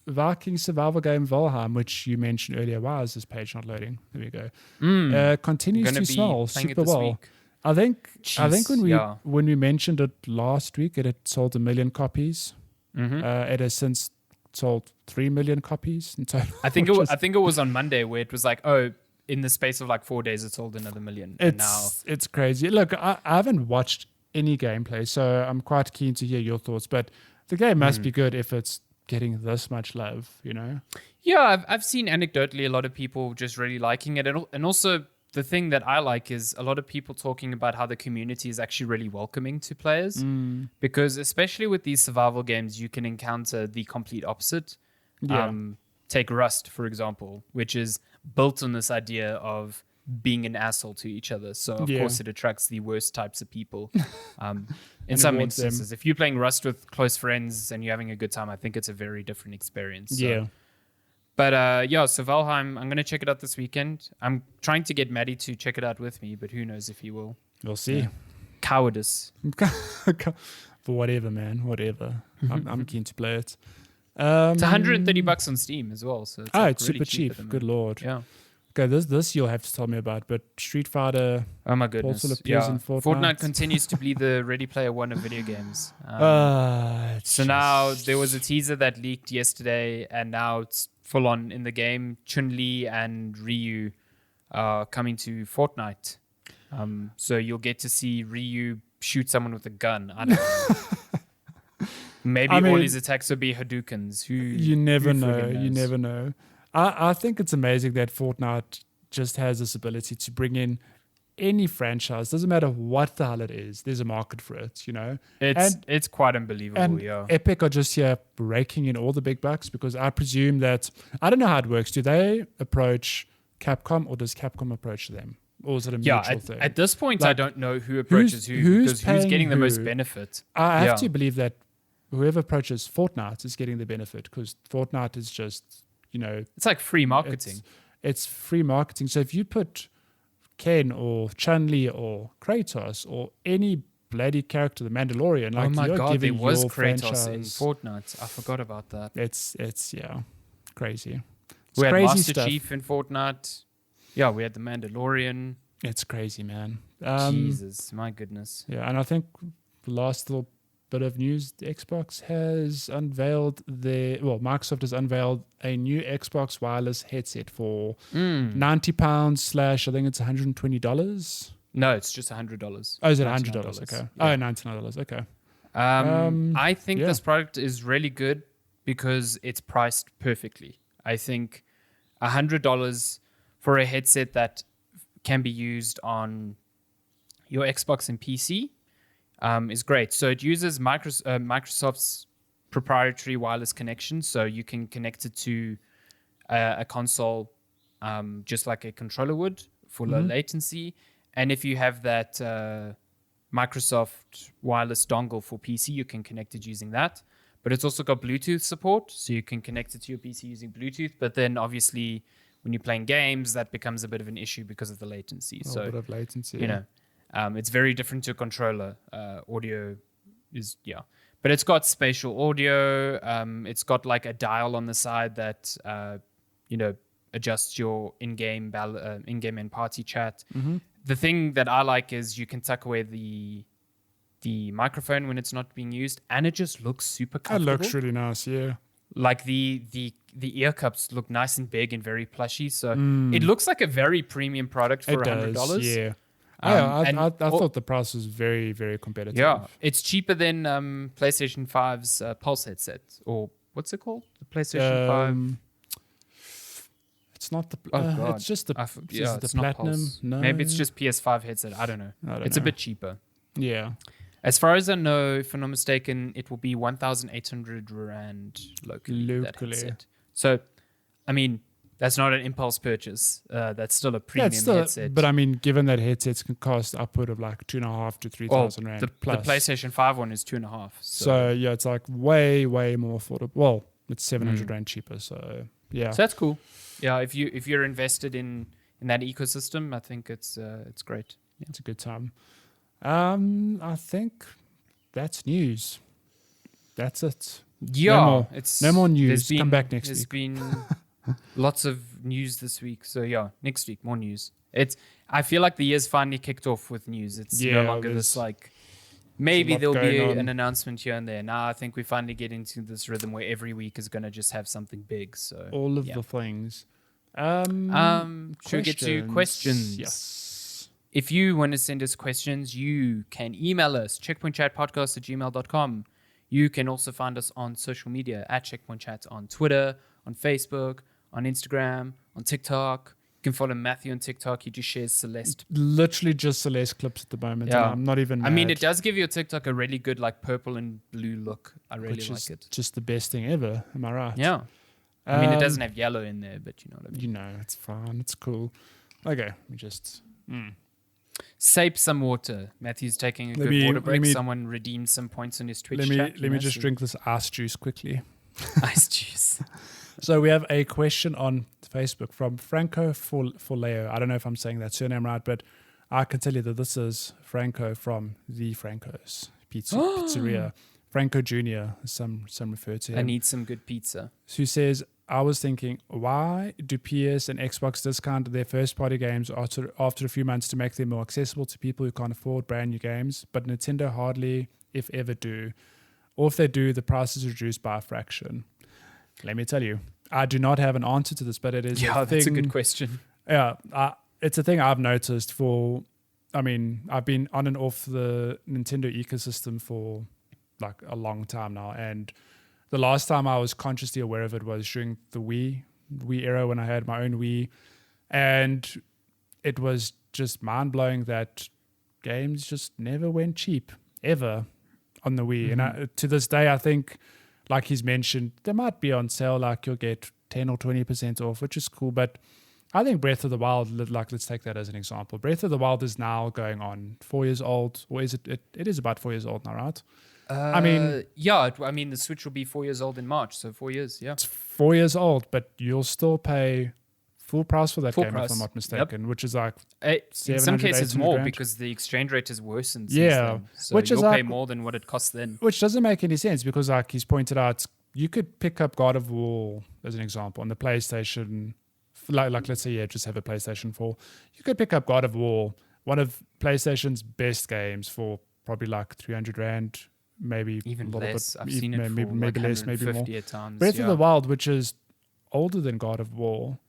Viking survival game Valheim, which you mentioned earlier. Why is this page not loading? There we go. Continues to smell super well. Week. I think when we mentioned it last week, it had sold 1 million copies. It has since sold 3 million copies in total. I think it was on Monday where it was like, in the space of like 4 days, it sold another 1 million. It's crazy. Look, I haven't watched any gameplay, so I'm quite keen to hear your thoughts. But the game must be good if it's getting this much love, Yeah, I've seen anecdotally a lot of people just really liking it, and also the thing that I like is a lot of people talking about how the community is actually really welcoming to players, because especially with these survival games, you can encounter the complete opposite. Take Rust, for example, which is built on this idea of being an asshole to each other. So, of course, it attracts the worst types of people. In some instances, if you're playing Rust with close friends and you're having a good time, I think it's a very different experience. So. But, so Valheim, I'm going to check it out this weekend. I'm trying to get Maddie to check it out with me, but who knows if he will. We'll see. Yeah. Cowardice. For whatever, man. Whatever. I'm keen to play it. It's $130 on Steam as well. So it's it's really super cheap. Good Lord. Yeah. Okay, this you'll have to tell me about, but Street Fighter. Oh my goodness! Also appears in Fortnite continues to be the Ready Player One of video games. Now there was a teaser that leaked yesterday, and now it's full on in the game. Chun-Li and Ryu are coming to Fortnite, so you'll get to see Ryu shoot someone with a gun. I don't know. Maybe all his attacks will be Hadoukens. You never know. You never know. I think it's amazing that Fortnite just has this ability to bring in any franchise. Doesn't matter what the hell it is. There's a market for it, It's quite unbelievable, and Epic are just here raking in all the big bucks, because I presume that, I don't know how it works. Do they approach Capcom, or does Capcom approach them? Or is it a mutual thing? At this point, I don't know who approaches who because who's getting the most benefit. I have to believe that whoever approaches Fortnite is getting the benefit because Fortnite is just, it's like free marketing. It's free marketing. So if you put Ken or Chun-Li or Kratos or any bloody character, the Mandalorian, oh my god, there was Kratos franchise, in Fortnite. I forgot about that. It's crazy. It's we had crazy Master stuff. Chief in Fortnite. Yeah, we had the Mandalorian. It's crazy, man. Jesus, my goodness. Yeah, and I think the last little bit of news, Xbox has unveiled Microsoft has unveiled a new Xbox wireless headset for £90 / I think it's $120. No, it's just $100. Oh, is it $100? Okay. Yeah. Oh, $99. Okay. I think this product is really good because it's priced perfectly. I think $100 for a headset that can be used on your Xbox and PC is great. So it uses Microsoft's proprietary wireless connection, so you can connect it to a console just like a controller would for low latency. And if you have that Microsoft wireless dongle for PC, you can connect it using that. But it's also got Bluetooth support, so you can connect it to your PC using Bluetooth. But then obviously when you're playing games, that becomes a bit of an issue because of the latency. A bit of latency. It's very different to a controller. Audio is, But it's got spatial audio. It's got like a dial on the side that, adjusts your in-game and party chat. Mm-hmm. The thing that I like is you can tuck away the microphone when it's not being used, and it just looks super comfortable. It looks really nice, yeah. Like the ear cups look nice and big and very plushy, so it looks like a very premium product for $100. Yeah. I thought the price was very, very competitive. Yeah, it's cheaper than PlayStation 5's Pulse headset, or what's it called? The PlayStation 5. It's not the. God. It's just the. it's the not platinum. Pulse. No, maybe it's just PS5 headset. I don't know. It's a bit cheaper. Yeah. As far as I know, if I'm not mistaken, it will be 1,800 rand locally. That headset. So, I mean, that's not an impulse purchase. That's still a premium headset. But I mean, given that headsets can cost upward of like 2,500 to 3,000 rand the plus. The PlayStation 5 one is 2,500. So yeah, it's like way, way more affordable. Well, it's 700 rand cheaper. So yeah. So that's cool. Yeah, if you're invested in that ecosystem, I think it's great. Yeah. It's a good time. I think that's news. That's it. Yeah, no more news. Come back next week. There's been lots of news this week. So yeah, next week more news. I feel like the year's finally kicked off with news. It's no longer this like maybe there'll be an announcement here and there. Now I think we finally get into this rhythm where every week is going to just have something big. So all of the things. Should we get to questions? Yes. If you want to send us questions, you can email us, checkpointchatpodcast@gmail.com. You can also find us on social media at Checkpoint Chat on Twitter, on Facebook, on Instagram, on TikTok. You can follow Matthew on TikTok. He just shares Celeste. Literally just Celeste clips at the moment. Yeah. And I'm not even mad. I mean, it does give your TikTok a really good like purple and blue look. I really like it. Just the best thing ever. Am I right? Yeah. I mean, it doesn't have yellow in there, but you know what I mean. You know, it's fine. It's cool. Okay, we just... Sape some water. Matthew's taking a good water break. Someone redeemed some points on his Twitch chat. Let me just drink this ice juice quickly. Ice juice. So we have a question on Facebook from Franco Forleo. I don't know if I'm saying that surname right, but I can tell you that this is Franco from the Franco's Pizzeria. Franco Jr., some refer to him. I need some good pizza. Who says, I was thinking, why do PS and Xbox discount their first-party games after a few months to make them more accessible to people who can't afford brand new games, but Nintendo hardly, if ever, do? Or if they do, the price is reduced by a fraction. Let me tell you, I do not have an answer to this, but it is that's a good question. Yeah, it's a thing I've noticed I've been on and off the Nintendo ecosystem for like a long time now, and the last time I was consciously aware of it was during the Wii era when I had my own Wii, and it was just mind-blowing that games just never went cheap, ever, on the Wii. And to this day, I think, like he's mentioned, they might be on sale, like you'll get 10 or 20% off, which is cool, but I think Breath of the Wild, like let's take that as an example. Breath of the Wild is now going on 4 years old, or is it? It is about 4 years old now, right? I mean, the Switch will be 4 years old in March, so 4 years, yeah. It's 4 years old, but you'll still pay full price for that full game, price. if I'm not mistaken, which is like in some cases more grand. because the exchange rate has worsened since Yeah, then. So which you'll is pay like, more than what it costs then. which doesn't make any sense because, like he's pointed out, you could pick up God of War as an example on the PlayStation. Like let's say just have a PlayStation 4. You could pick up God of War, one of PlayStation's best games, for probably like 300 rand, maybe Even a little less. bit, I've seen it maybe, for maybe like less, maybe more. 150 at times. Breath of the Wild, which is older than God of War,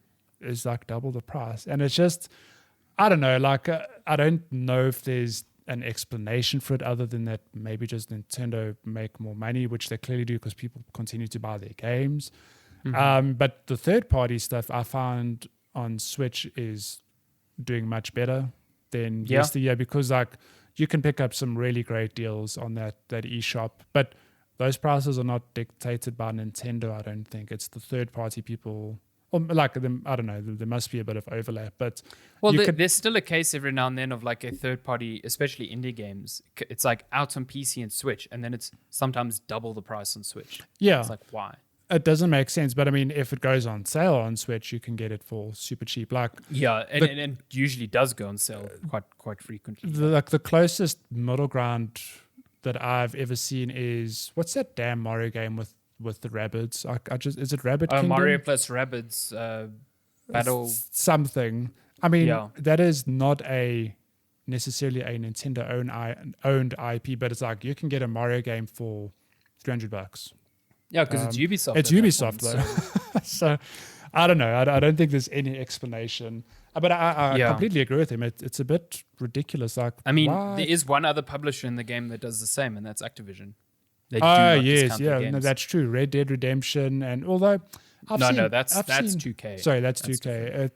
is like double the price, and it's just, I don't know. Like I don't know if there's an explanation for it other than that maybe just Nintendo make more money, which they clearly do because people continue to buy their games. But the third party stuff I found on Switch is doing much better than yesteryear because like you can pick up some really great deals on that eShop, but those prices are not dictated by Nintendo. I don't think it's the third party people. Or like them, I don't know. There must be a bit of overlap, but there's still a case every now and then of like a third party, especially indie games. It's like out on PC and Switch, and then it's sometimes double the price on Switch. Yeah, it's like why? It doesn't make sense. But I mean, if it goes on sale on Switch, you can get it for super cheap. Like and usually does go on sale quite frequently. The closest middle ground that I've ever seen is what's that damn Mario game with the rabbits? Is it Rabbit Kingdom? Mario plus Rabbids Battle something. I mean, that is not necessarily a Nintendo owned IP, but it's like you can get a Mario game for $300. Yeah, because it's Ubisoft. It's Ubisoft though. So I don't know. I don't think there's any explanation. But I completely agree with him. It's a bit ridiculous. Like, I mean, there is one other publisher in the game that does the same, and that's Activision. They no, that's true. Red Dead Redemption, and although that's 2K. Sorry, that's 2K.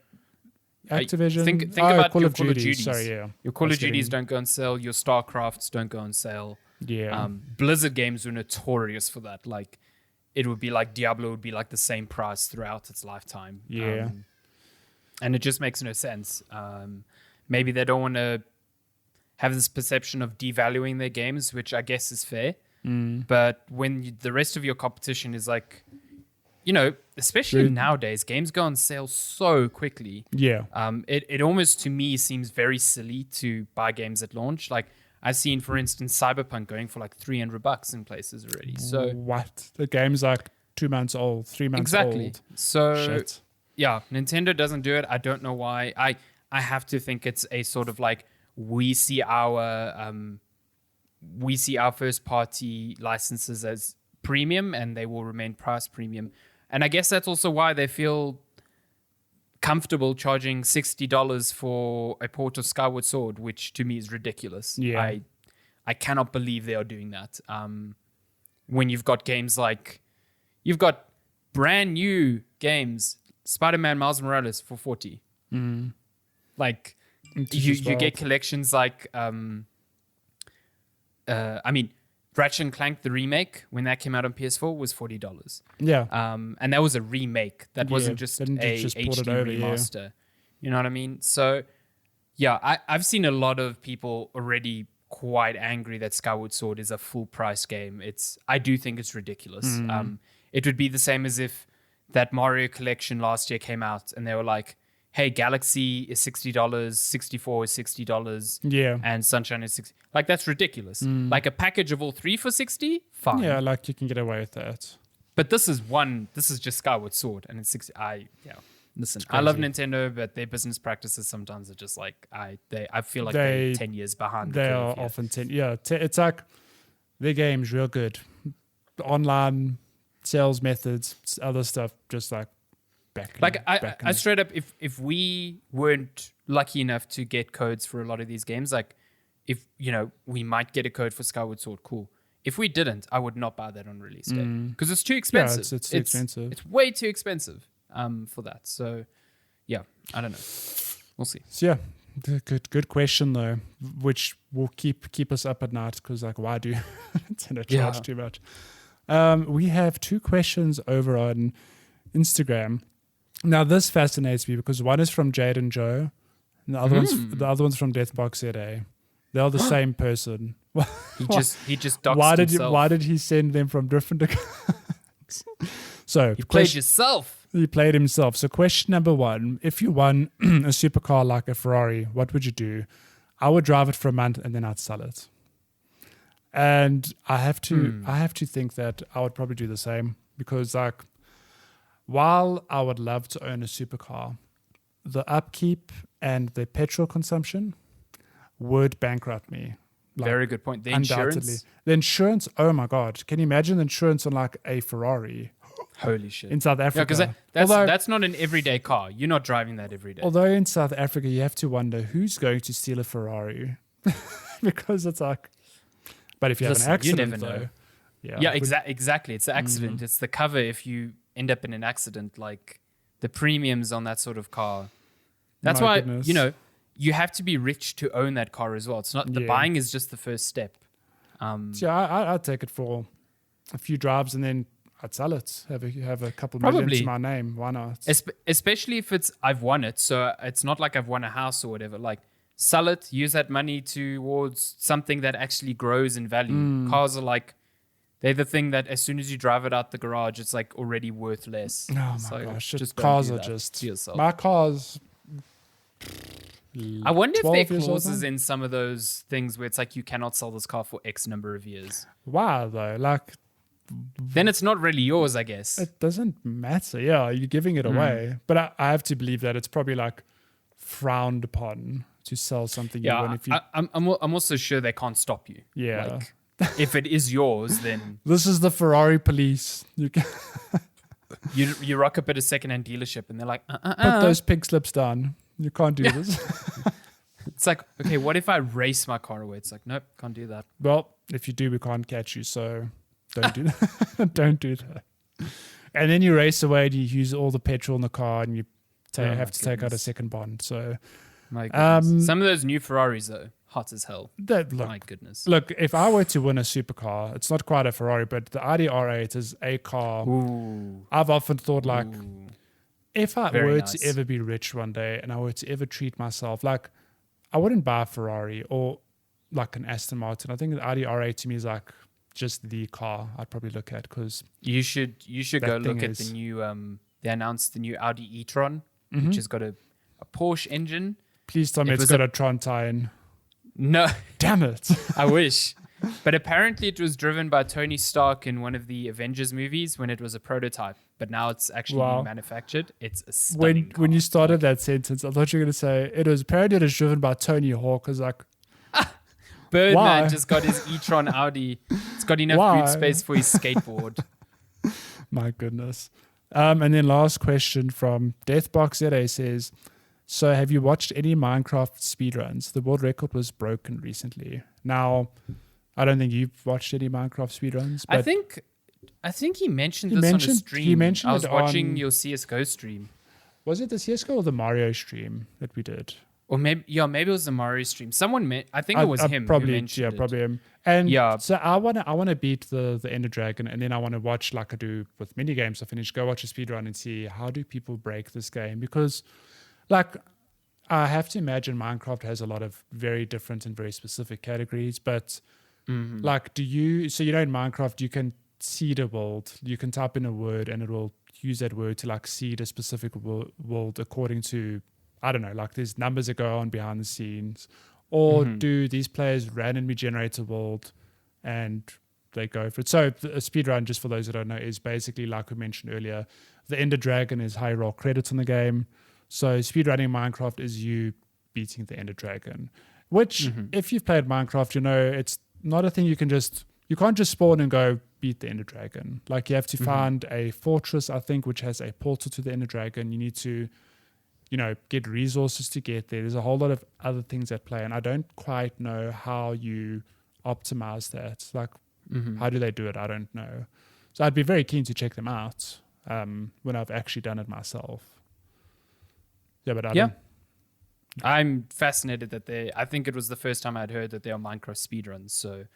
Activision. Think about Call your of Call of Duty. Duties. Sorry, yeah. Your Call of Duties don't go on sale. Your StarCrafts don't go on sale. Yeah. Blizzard games were notorious for that. Like, it would be like Diablo would be like the same price throughout its lifetime. Yeah. And it just makes no sense. Maybe they don't want to have this perception of devaluing their games, which I guess is fair. But when the rest of your competition is like, especially nowadays, games go on sale so quickly. Yeah. It almost to me seems very silly to buy games at launch. Like I've seen, for instance, Cyberpunk going for like $300 in places already. So what? The game's like 2 months old, 3 months old. Exactly. So shit. Yeah, Nintendo doesn't do it. I don't know why. I have to think it's a sort of like we see our first party licenses as premium and they will remain price premium. And I guess that's also why they feel comfortable charging $60 for a port of Skyward Sword, which to me is ridiculous. Yeah. I cannot believe they are doing that. When you've got games like, you've got brand new games, Spider-Man Miles Morales for $40. Like you get collections like, Ratchet and Clank, the remake, when that came out on PS4 was $40. Yeah. And that was a remake. That wasn't just HD remaster. Yeah. You know what I mean? So, yeah, I've seen a lot of people already quite angry that Skyward Sword is a full price game. I do think it's ridiculous. It would be the same as if that Mario collection last year came out and they were like, hey, Galaxy is $60, 64 is $60, and Sunshine is $60. Like, that's ridiculous. Like, a package of all three for $60? Fine. Yeah, like, you can get away with that. But this is just Skyward Sword, and it's $60. Listen, I love Nintendo, but their business practices sometimes are just like, I feel like they're 10 years behind. They are often 10. Yeah, it's like, their game's real good. The online sales methods, other stuff, just like, I straight up, if we weren't lucky enough to get codes for a lot of these games, like if we might get a code for Skyward Sword, cool. If we didn't, I would not buy that on release day because it's too expensive. Yeah, it's too expensive. It's way too expensive for that. So yeah, I don't know. We'll see. So yeah, good question though, which will keep us up at night because like why do Nintendo charge too much? We have two questions over on Instagram. Now this fascinates me because one is from Jade and Joe, and the other one's from Deathbox ZA. They're the same person. He just doxed himself. Why did he send them from different accounts? So you played yourself. He played himself. So question number 1: if you won a supercar like a Ferrari, what would you do? I would drive it for a month and then I'd sell it. And I have to think that I would probably do the same because, like, while I would love to own a supercar, the upkeep and the petrol consumption would bankrupt me. Like, very good point. The insurance, oh my God. Can you imagine the insurance on like a Ferrari? Holy shit. In South Africa. Yeah, because that's not an everyday car. You're not driving that every day. Although in South Africa, you have to wonder who's going to steal a Ferrari. Because it's like, but if you have an accident, though. Yeah, exactly. It's the accident. It's the cover if you end up in an accident, like the premiums on that sort of car. That's why, you have to be rich to own that car as well. It's not the buying is just the first step. I'd take it for a few drives and then I'd sell it. Have a couple million to my name. Why not? Especially if I've won it. So it's not like I've won a house or whatever. Like, sell it, use that money towards something that actually grows in value. Cars are like, they're the thing that as soon as you drive it out the garage, it's like already worth less. Oh my gosh. Just cars are just, my cars. I wonder if there are clauses in some of those things where it's like you cannot sell this car for X number of years. Wow, though. Like, then it's not really yours, I guess. It doesn't matter. Yeah, you're giving it away. But I have to believe that it's probably like frowned upon to sell something. Yeah, I'm also sure they can't stop you. Yeah. Like, if it is yours, then this is the Ferrari police. You rock up at a secondhand dealership and they're like, Put those pink slips down. You can't do this. It's like, okay, what if I race my car away? It's like, nope, can't do that. Well, if you do, we can't catch you. So don't do that. Don't do that. And then you race away and you use all the petrol in the car and you have to take out a second bond. So, my goodness. Some of those new Ferraris, though, hot as hell. My goodness. Look, if I were to win a supercar, it's not quite a Ferrari, but the Audi R8 is a car. Ooh. I've often thought, like, if I were to ever be rich one day and I were to ever treat myself, like, I wouldn't buy a Ferrari or like an Aston Martin. I think the Audi R8 to me is like just the car I'd probably look at because you should go look at the new. They announced the new Audi e-tron, which has got a Porsche engine. Please tell me it's got a Tron tie-in. No, damn it! I wish. But apparently it was driven by Tony Stark in one of the Avengers movies when it was a prototype. But now it's actually manufactured. It's a stunning car. When you started that sentence, I thought you were going to say it was driven by Tony Hawk. I was like, Birdman just got his e-tron Audi. It's got enough boot space for his skateboard. My goodness. And then last question from Deathbox ZA says, so have you watched any Minecraft speedruns? The world record was broken recently. Now, I don't think you've watched any Minecraft speedruns. I think he mentioned this on a stream. I was watching your CSGO stream. Was it the CSGO or the Mario stream that we did? Or maybe it was the Mario stream. I think it was him. Probably, who mentioned probably him. And so I wanna beat the Ender Dragon, and then I want to watch, like I do with mini games. Go watch a speedrun and see how do people break this game, because like I have to imagine Minecraft has a lot of very different and very specific categories, but like in Minecraft you can seed a world. You can type in a word and it will use that word to like seed a specific world according to, I don't know, like there's numbers that go on behind the scenes. Or do these players randomly generate a world and they go for it? So a speedrun, just for those that don't know, is basically, like we mentioned earlier, the Ender Dragon is high roll credits in the game. So speedrunning Minecraft is you beating the Ender Dragon, which if you've played Minecraft, you know it's not a thing you can't just spawn and go beat the Ender Dragon. Like you have to find a fortress, I think, which has a portal to the Ender Dragon. You need to get resources to get there. There's a whole lot of other things at play, and I don't quite know how you optimize that. Like, how do they do it? I don't know. So I'd be very keen to check them out when I've actually done it myself. Yeah, but I'm fascinated that I think it was the first time I'd heard that there are Minecraft speedruns. So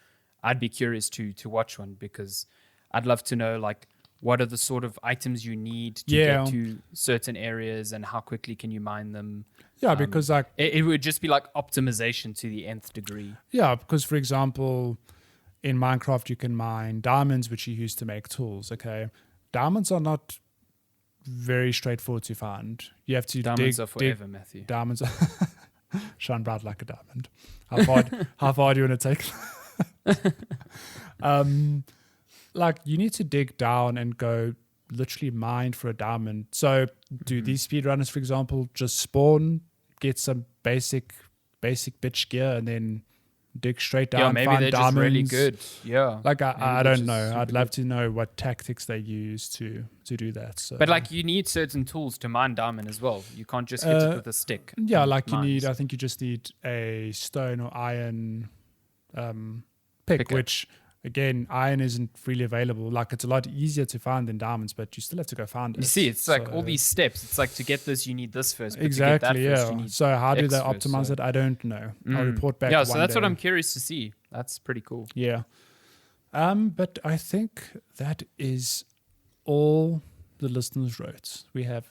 I'd be curious to watch one, because I'd love to know, like, what are the sort of items you need to get to certain areas and how quickly can you mine them. Yeah, because like it would just be like optimization to the nth degree. Yeah, because for example, in Minecraft you can mine diamonds, which you use to make tools. Okay, diamonds are not very straightforward to find. You have to diamonds are forever, Matthew. Diamonds shine bright like a diamond. How far do you want to take? Like you need to dig down and go literally mine for a diamond. So do these speedrunners, for example, just spawn, get some basic bitch gear, and then dig straight down? Yeah, maybe find they're diamonds. Just really good. Yeah, like I don't know. I'd love to know what tactics they use to do that. So. But like you need certain tools to mine diamond as well. You can't just hit it with a stick. Yeah, like you need. I think you just need a stone or iron pick, which. Again, iron isn't really available. Like it's a lot easier to find than diamonds, but you still have to go find it. You see, it's like all these steps. It's like to get this, you need this first. But exactly. To get that first, you need so how do they first, optimize it? I don't know. I'll report back. Yeah, so that's what I'm curious to see. That's pretty cool. Yeah. But I think that is all the listeners wrote. We have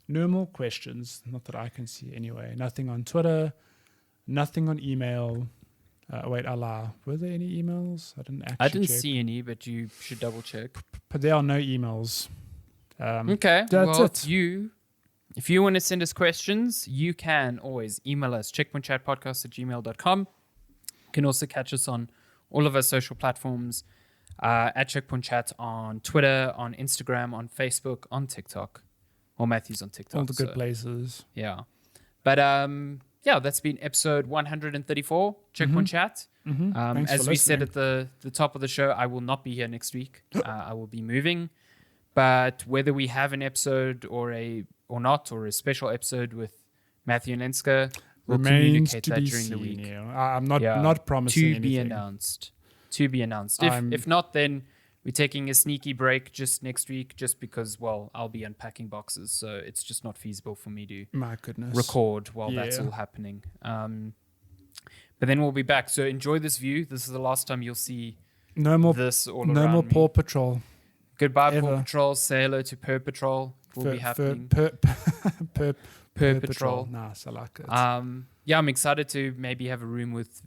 no more questions, not that I can see anyway. Nothing on Twitter, nothing on email. Wait, Allah, were there any emails? I didn't check. See any, but you should double check. But there are no emails. Okay, that's it. If you want to send us questions, you can always email us, checkpointchatpodcast@gmail.com. You can also catch us on all of our social platforms, at Checkpoint Chat on Twitter, on Instagram, on Facebook, on TikTok. Or Matthew's on TikTok. All the good places. Yeah. But yeah, that's been episode 134, Checkpoint Chat. As we said at the top of the show, I will not be here next week. I will be moving. But whether we have an episode or not, or a special episode with Matthew and Lenska, we'll communicate that during the week. I'm not promising anything. To be announced. If not, then we're taking a sneaky break just next week, just because, well, I'll be unpacking boxes, so it's just not feasible for me to record while that's all happening. But then we'll be back. So enjoy this view. This is the last time you'll see this all around me. No more Paw Patrol. Goodbye, Paw Patrol. Say hello to Purr Patrol. Will be happening. Purr Patrol. Nice, I like it. Yeah, I'm excited to maybe have a room with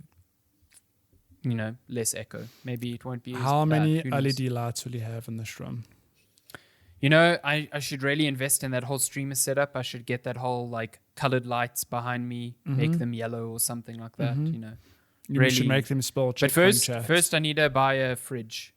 less echo. Maybe it won't be How many LED lights will you have in this room? I should really invest in that whole streamer setup. I should get that whole like colored lights behind me, make them yellow or something like that. You really should make them spell. But first I need to buy a fridge.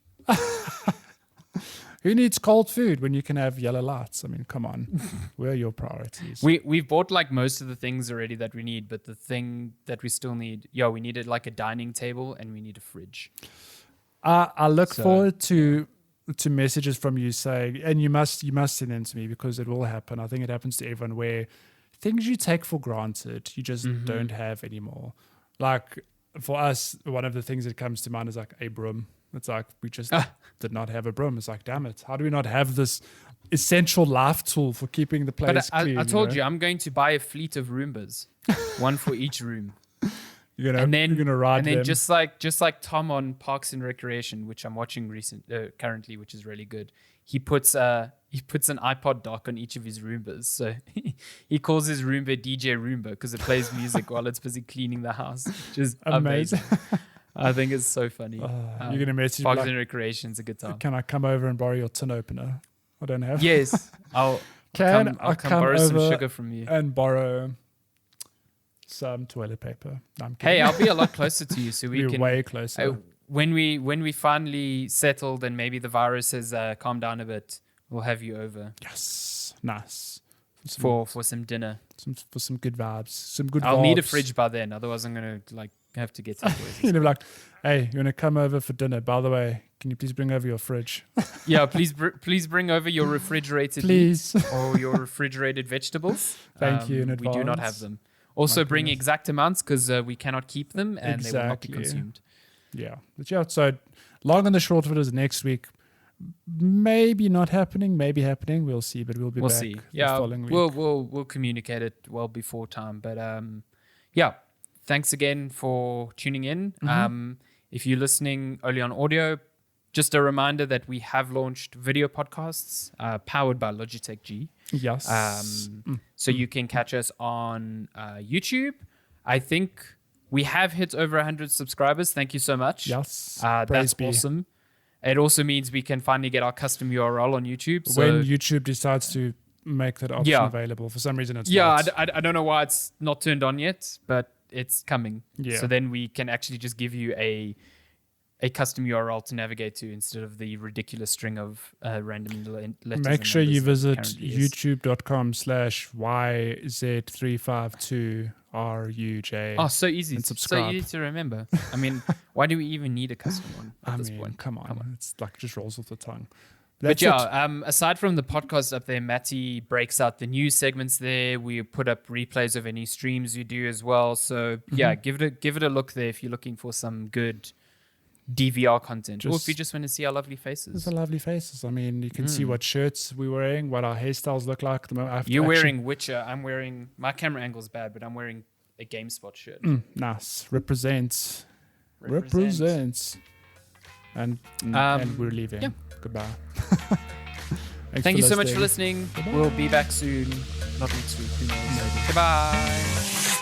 Who needs cold food when you can have yellow lights? I mean, come on. Where are your priorities? We've bought like most of the things already that we need, but the thing that we still need, we needed like a dining table and we need a fridge. I look forward to messages from you saying, and you must send them to me because it will happen. I think it happens to everyone where things you take for granted, you just don't have anymore. Like for us, one of the things that comes to mind is like a broom. It's like we just did not have a broom. It's like, damn it, how do we not have this essential life tool for keeping the place clean? I told you, I'm going to buy a fleet of Roombas, one for each room. You're gonna ride them. And then just like Tom on Parks and Recreation, which I'm watching currently, which is really good. He puts an iPod dock on each of his Roombas. So he calls his Roomba DJ Roomba because it plays music while it's busy cleaning the house, which is amazing. I think it's so funny. You're going to message Parks and Recreation's a good time. Can I come over and borrow your tin opener? I don't have. Yes. I'll come borrow some sugar from you. And borrow some toilet paper. No, hey, I'll be a lot closer to you so we can... way closer. When we finally settled and maybe the virus has calmed down a bit, we'll have you over. Yes. Nice. For some dinner. For some good vibes. I'll need a fridge by then. Otherwise, I'm going to have to get some you're gonna be like, hey, you're gonna come over for dinner. By the way, can you please bring over your fridge? Yeah, please bring over your refrigerated meat or your refrigerated vegetables. Thank you in advance. We do not have them. Also, bring exact amounts because we cannot keep them and they will not be consumed. Yeah, but so long and the short of it is next week. Maybe not happening, maybe happening. We'll see, but we'll back. See. Yeah, the following week. We'll communicate it well before time. But yeah. Thanks again for tuning in. If you're listening only on audio, just a reminder that we have launched video podcasts powered by Logitech G. Yes. So you can catch us on YouTube. I think we have hit over 100 subscribers. Thank you so much. Yes. That's awesome. It also means we can finally get our custom URL on YouTube. So when YouTube decides to make that option available, for some reason it's not. I don't know why it's not turned on yet, but it's coming. Yeah. So then we can actually just give you a custom URL to navigate to instead of the ridiculous string of random letters. Make sure you visit youtube.com/YZ352RUJ. Oh, so easy. And subscribe. So easy to remember. I mean, why do we even need a custom one at this point? Come on. It's like just rolls off the tongue. But aside from the podcast up there, Matty breaks out the news segments there. We put up replays of any streams you do as well. So give it a look there if you're looking for some good DVR content, or if you just want to see our lovely faces. Those are lovely faces. I mean, you can see what shirts we're wearing, what our hairstyles look like. You're wearing Witcher. I'm wearing, my camera angle's bad, but I'm wearing a GameSpot shirt. Nice. Represents. And we're leaving. Yeah. Goodbye. Thank you so much for listening. We'll be back soon. Not next week. Who knows? Goodbye.